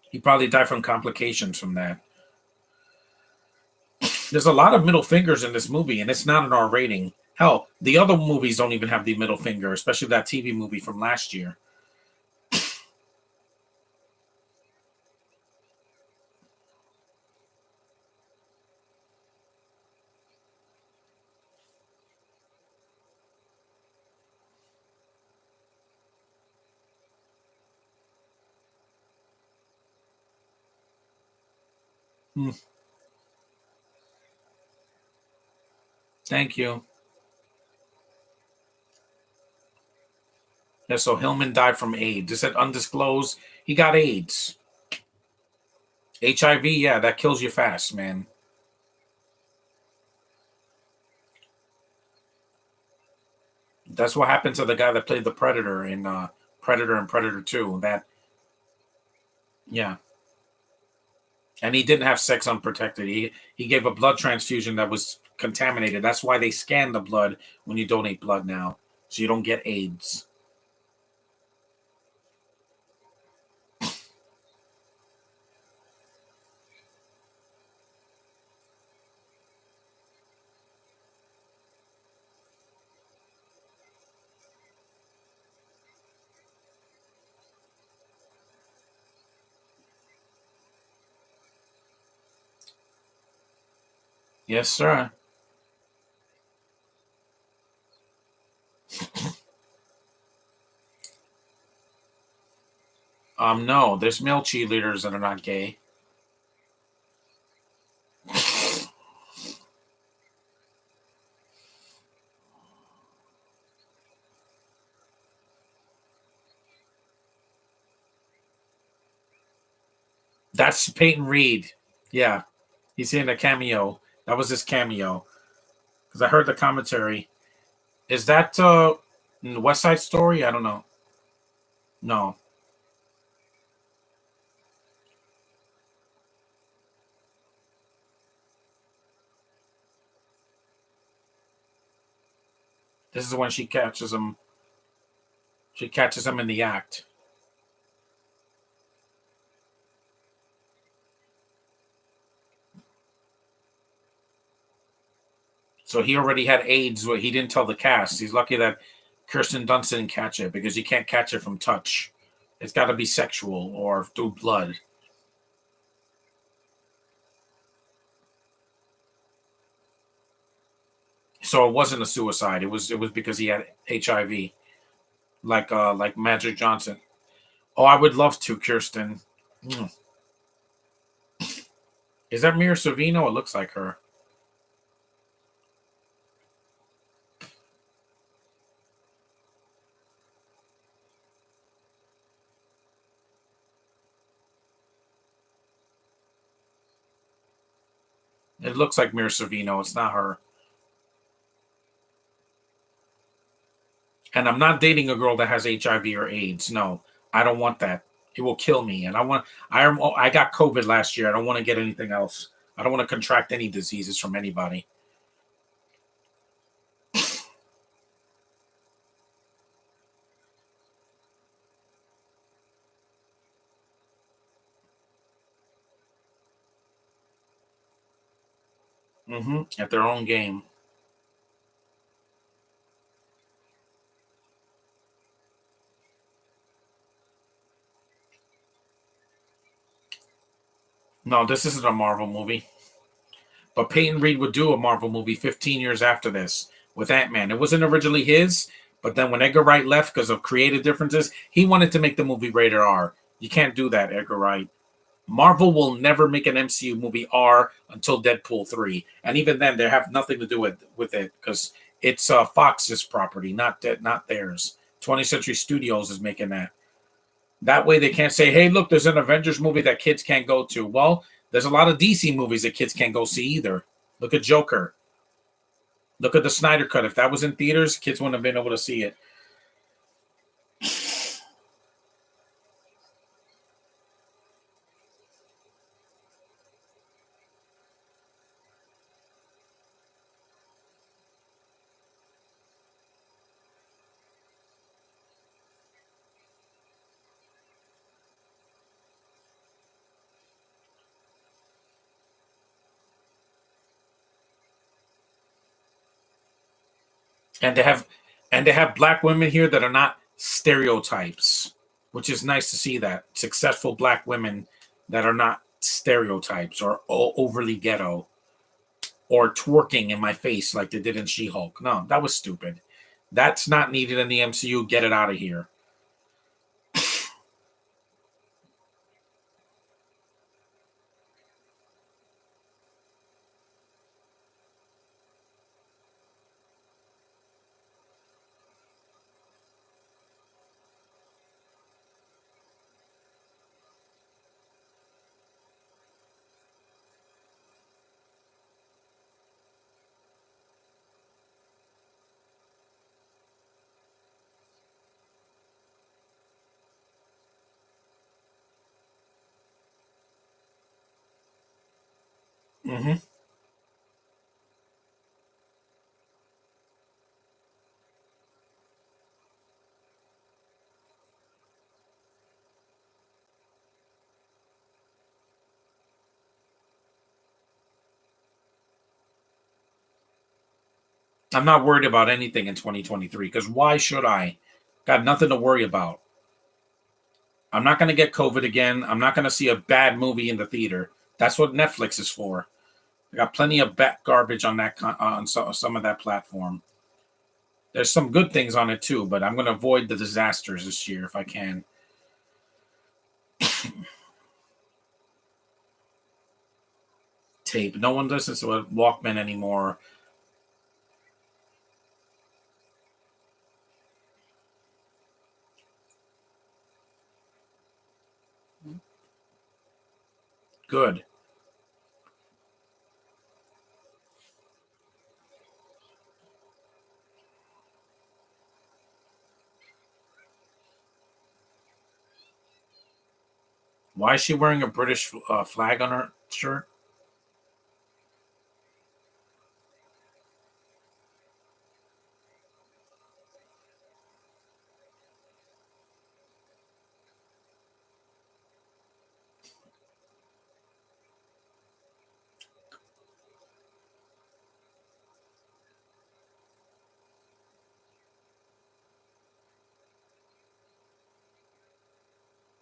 He probably died from complications from that. There's a lot of middle fingers in this movie, and it's not an R rating. Hell, the other movies don't even have the middle finger, especially that TV movie from last year. Hmm. Thank you. Yeah, so Hillman died from AIDS. It said undisclosed. He got AIDS. HIV, yeah, that kills you fast, man. That's what happened to the guy that played the Predator in Predator and Predator 2. That, yeah. And he didn't have sex unprotected. He gave a blood transfusion that was contaminated. That's why they scan the blood when you donate blood now, so you don't get AIDS. Yes, sir. No, there's male cheerleaders that are not gay. That's Peyton Reed. Yeah, he's in a cameo. That was his cameo because I heard the commentary. Is that in the West Side Story? I don't know. No, this is when she catches him. She catches him in the act. So he already had AIDS, but he didn't tell the cast. He's lucky that Kirsten Dunst didn't catch it because you can't catch it from touch. It's got to be sexual or through blood. So it wasn't a suicide. It was because he had HIV, like Magic Johnson. Oh, I would love to, Kirsten. Mm. Is that Mira Sorvino? It looks like her. It looks like Mira Sorvino. It's not her. And I'm not dating a girl that has HIV or AIDS. No, I don't want that. It will kill me. And I got COVID last year. I don't want to get anything else. I don't want to contract any diseases from anybody. At their own game. No, this isn't a Marvel movie. But Peyton Reed would do a Marvel movie 15 years after this with Ant-Man. It wasn't originally his, but then when Edgar Wright left because of creative differences, he wanted to make the movie rated R. You can't do that, Edgar Wright. Marvel will never make an MCU movie R until Deadpool 3. And even then, they have nothing to do with it because it's Fox's property, not theirs. 20th Century Studios is making that. That way, they can't say, hey, look, there's an Avengers movie that kids can't go to. Well, there's a lot of DC movies that kids can't go see either. Look at Joker. Look at the Snyder Cut. If that was in theaters, kids wouldn't have been able to see it. and they have black women here that are not stereotypes, which is nice to see that successful black women that are not stereotypes or overly ghetto or twerking in my face like they did in She-Hulk. No, that was stupid. That's not needed in the MCU. Get it out of here. Hmm. I'm not worried about anything in 2023 because why should I? Got nothing to worry about. I'm not going to get COVID again. I'm not going to see a bad movie in the theater. That's what Netflix is for. I got plenty of garbage on that on some of that platform. There's some good things on it too, but I'm going to avoid the disasters this year if I can. Tape. No one listens to a Walkman anymore. Good. Why is she wearing a British flag on her shirt?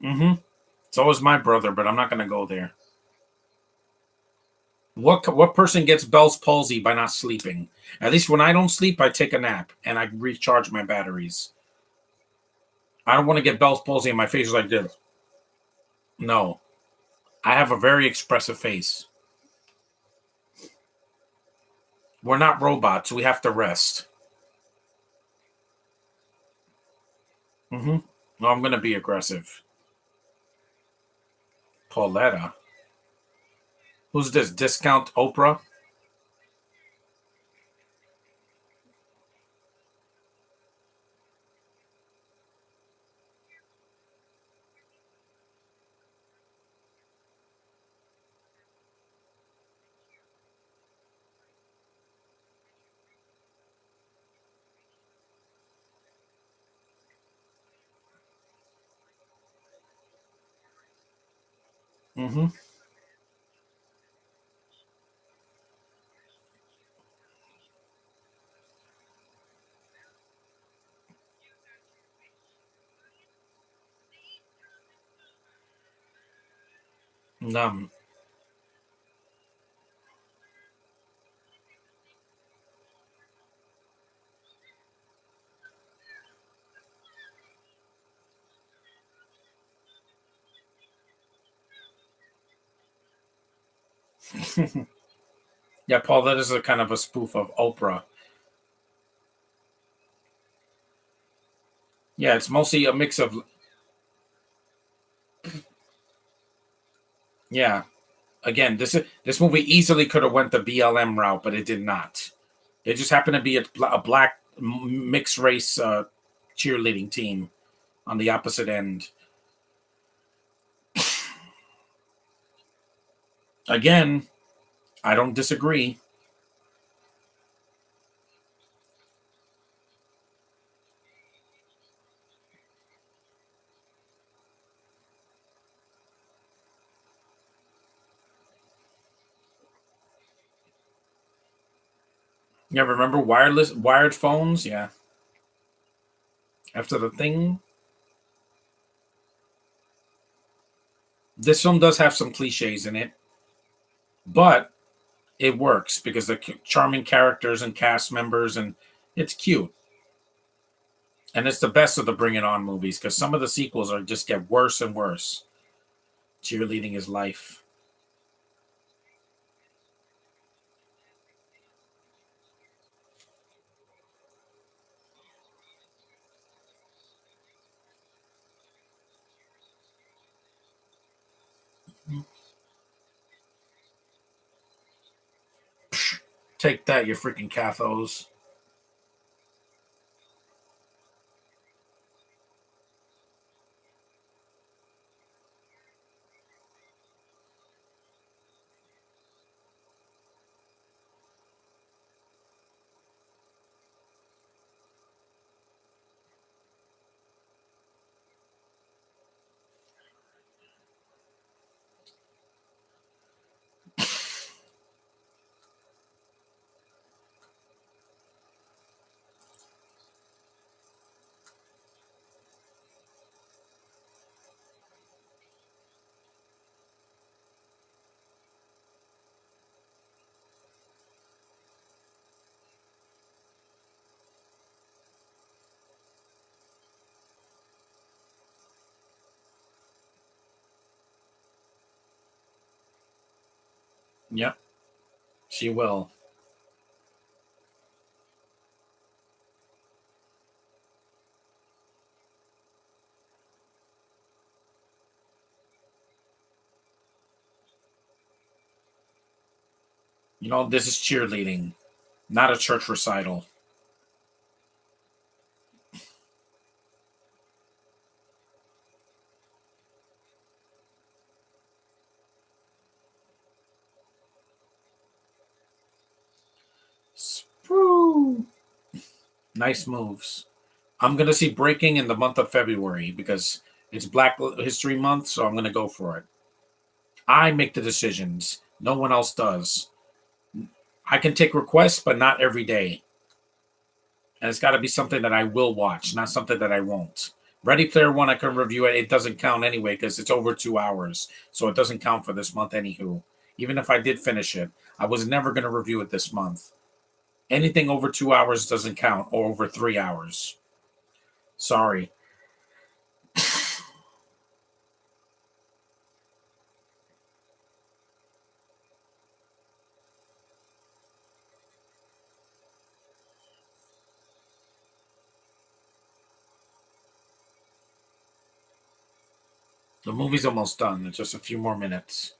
Mm-hmm. So is my brother, but I'm not going to go there. What person gets Bell's palsy by not sleeping? At least when I don't sleep, I take a nap and I recharge my batteries. I don't want to get Bell's palsy and my face is like this. No, I have a very expressive face. We're not robots. We have to rest. Mm-hmm. No, I'm going to be aggressive. Pauletta. Who's this? Discount Oprah? Mm-hmm. Um, yeah, Pauletta is a kind of a spoof of Oprah. Yeah, it's mostly a mix of yeah. Again, this movie easily could have went the BLM route, but it did not. It just happened to be a black mixed race cheerleading team on the opposite end. Again, I don't disagree. Yeah, remember wired phones? Yeah. After the thing. This film does have some cliches in it, but it works because the charming characters and cast members, and it's cute. And it's the best of the Bring It On movies because some of the sequels are just get worse and worse. Cheerleading is life. Take that, you freaking cathos. Yep, she will. This is cheerleading, not a church recital. Sprue. Nice moves. I'm gonna see Breaking in the month of February because it's Black History Month, so I'm gonna go for it. I make the decisions. No one else does. I can take requests, but not every day. And it's got to be something that I will watch, not something that I won't. Ready Player One, I can review it. It doesn't count anyway because it's over 2 hours, so it doesn't count for this month. Anywho, even if I did finish it, I was never going to review it this month. Anything over 2 hours doesn't count, or over 3 hours. Sorry. The movie's almost done. It's just a few more minutes.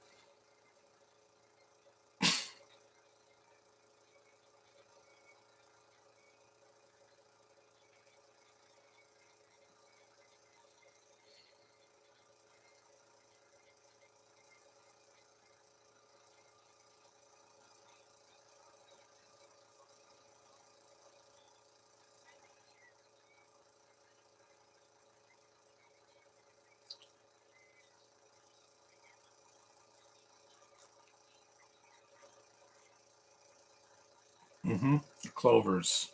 Mm-hmm. Clovers.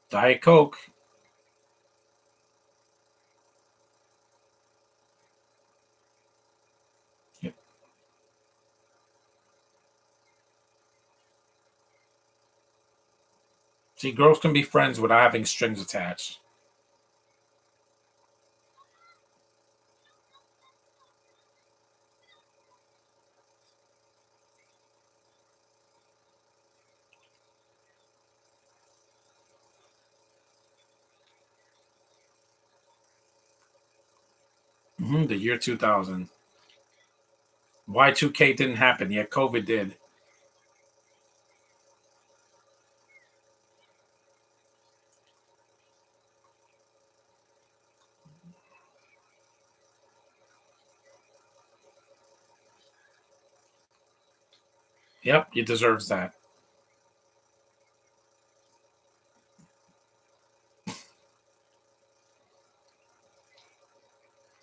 Diet Coke. Yep. See, girls can be friends without having strings attached. Mm-hmm. The year 2000. Y2K didn't happen yet. COVID did. Yep, he deserves that.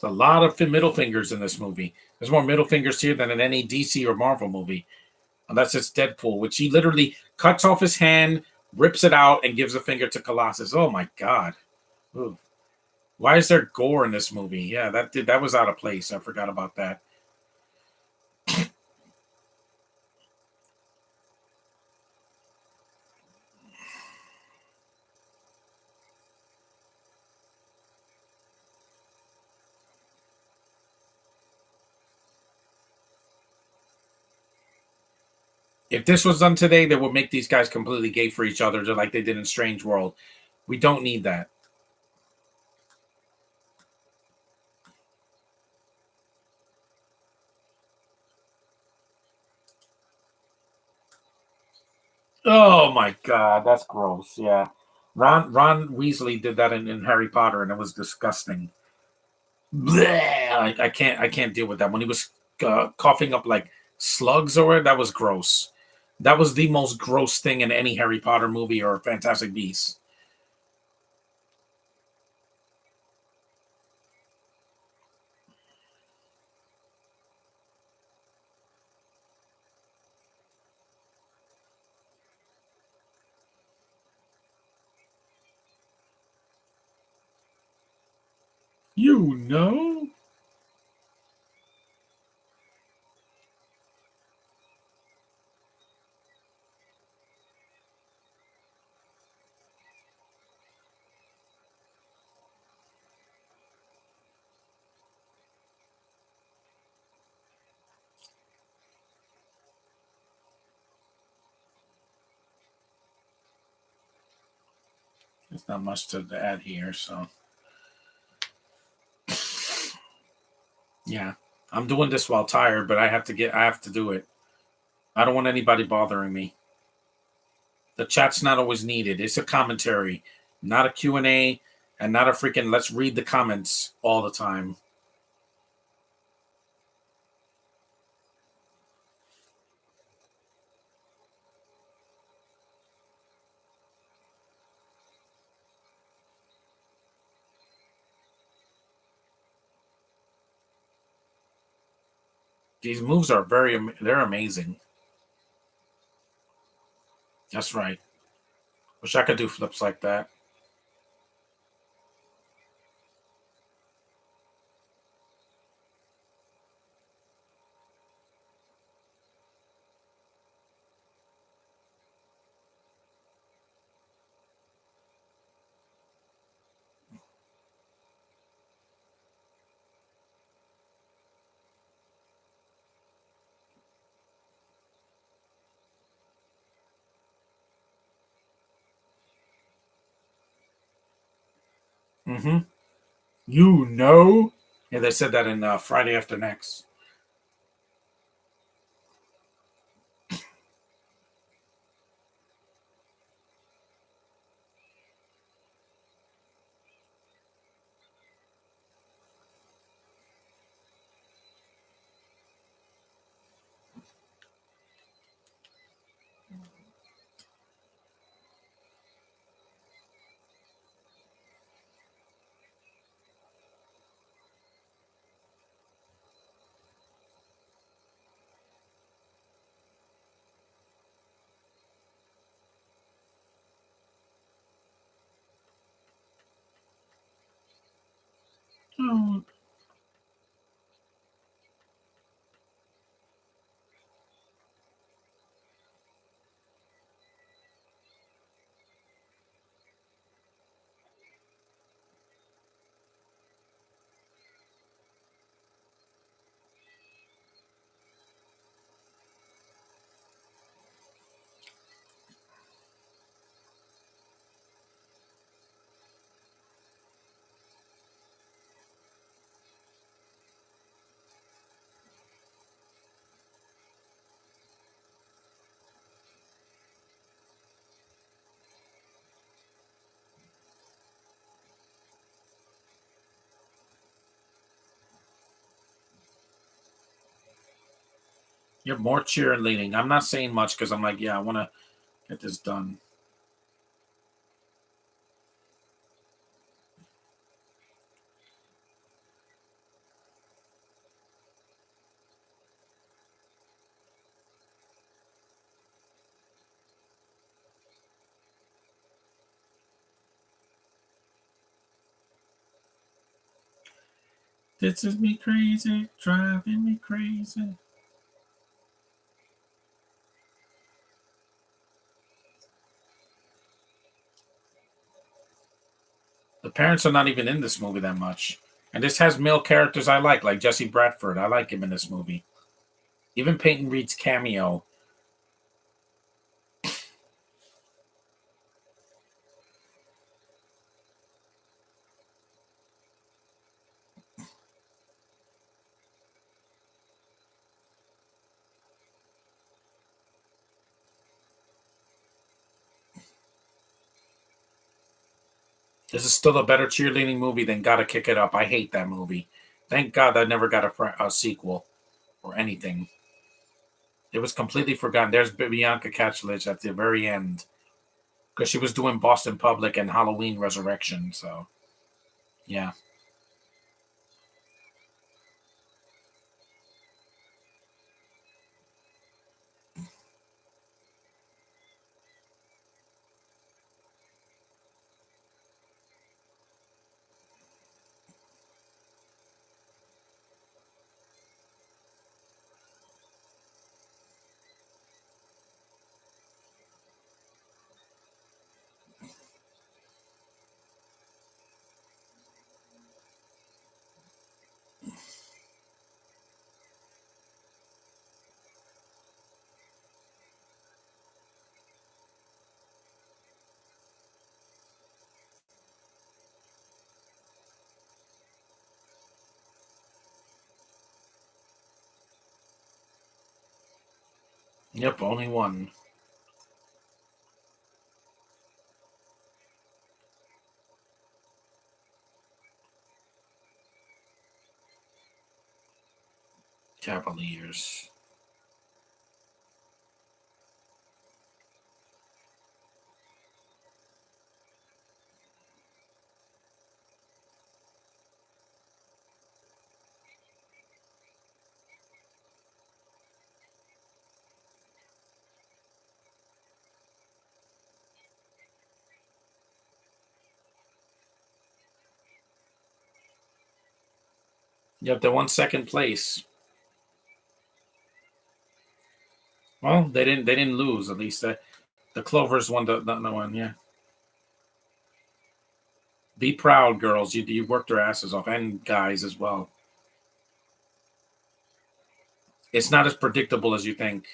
There's a lot of middle fingers in this movie. There's more middle fingers here than in any DC or Marvel movie, unless it's Deadpool, which he literally cuts off his hand, rips it out, and gives a finger to Colossus. Oh my god! Ooh. Why is there gore in this movie? Yeah, that was out of place. I forgot about that. If this was done today, they would make these guys completely gay for each other, just like they did in Strange World. We don't need that. Oh my god, that's gross. Yeah, Ron Weasley did that in Harry Potter, and it was disgusting. Bleh, I can't deal with that. When he was coughing up like slugs or whatever, that was gross. That was the most gross thing in any Harry Potter movie or Fantastic Beasts. You know? There's not much to add here, so yeah. I'm doing this while tired, but I have to do it. I don't want anybody bothering me. The chat's not always needed. It's a commentary, not a Q&A, and not a freaking let's read the comments all the time. These moves are they're amazing. That's right. Wish I could do flips like that. Mm-hmm. You know? Yeah, they said that in Friday After Next. Oh. You have more cheerleading. I'm not saying much because I'm like, yeah, I want to get this done. This is me crazy, driving me crazy. The parents are not even in this movie that much. And this has male characters I like Jesse Bradford. I like him in this movie. Even Peyton Reed's cameo. This is still a better cheerleading movie than Gotta Kick It Up. I hate that movie. Thank God that never got a sequel or anything. It was completely forgotten. There's Bianca Catchledge at the very end because she was doing Boston Public and Halloween Resurrection. So, yeah. Yep, only one. Cavaliers. Yep, they won second place. Well, they didn't. They didn't lose. At least the Clovers won the one. Yeah. Be proud, girls. You worked your asses off, and guys as well. It's not as predictable as you think.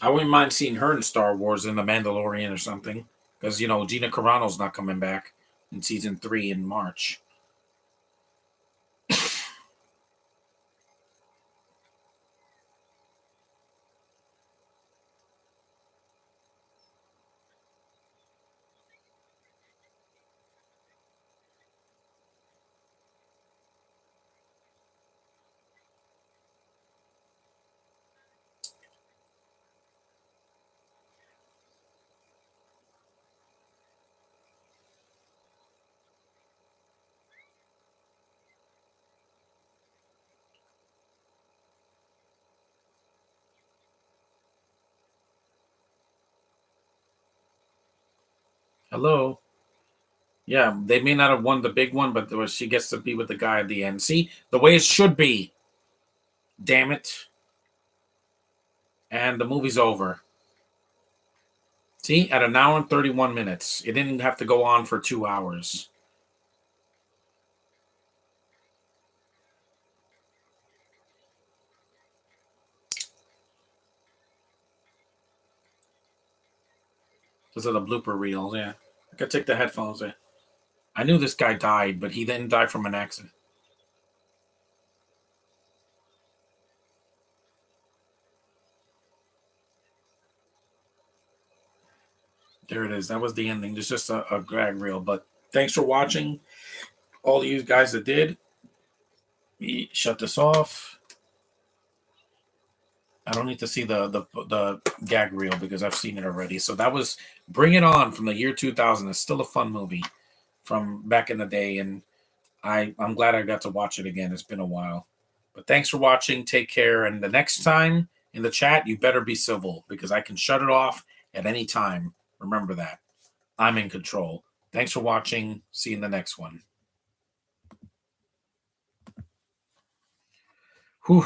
I wouldn't mind seeing her in Star Wars in The Mandalorian or something. Because, Gina Carano's not coming back in season 3 in March. Hello. Yeah, they may not have won the big one, but she gets to be with the guy at the end. See, the way it should be. Damn it. And the movie's over. See, at an hour and 31 minutes. It didn't have to go on for 2 hours. Because of the blooper reels, yeah. I could take the headphones in. I knew this guy died, but he didn't die from an accident. There it is. That was the ending. It's just a gag reel. But thanks for watching. All of you guys that did. We shut this off. I don't need to see the gag reel because I've seen it already. So that was Bring It On from the year 2000. It's still a fun movie from back in the day, and I'm glad I got to watch it again. It's been a while. But thanks for watching. Take care. And the next time in the chat, you better be civil because I can shut it off at any time. Remember that. I'm in control. Thanks for watching. See you in the next one. Whew.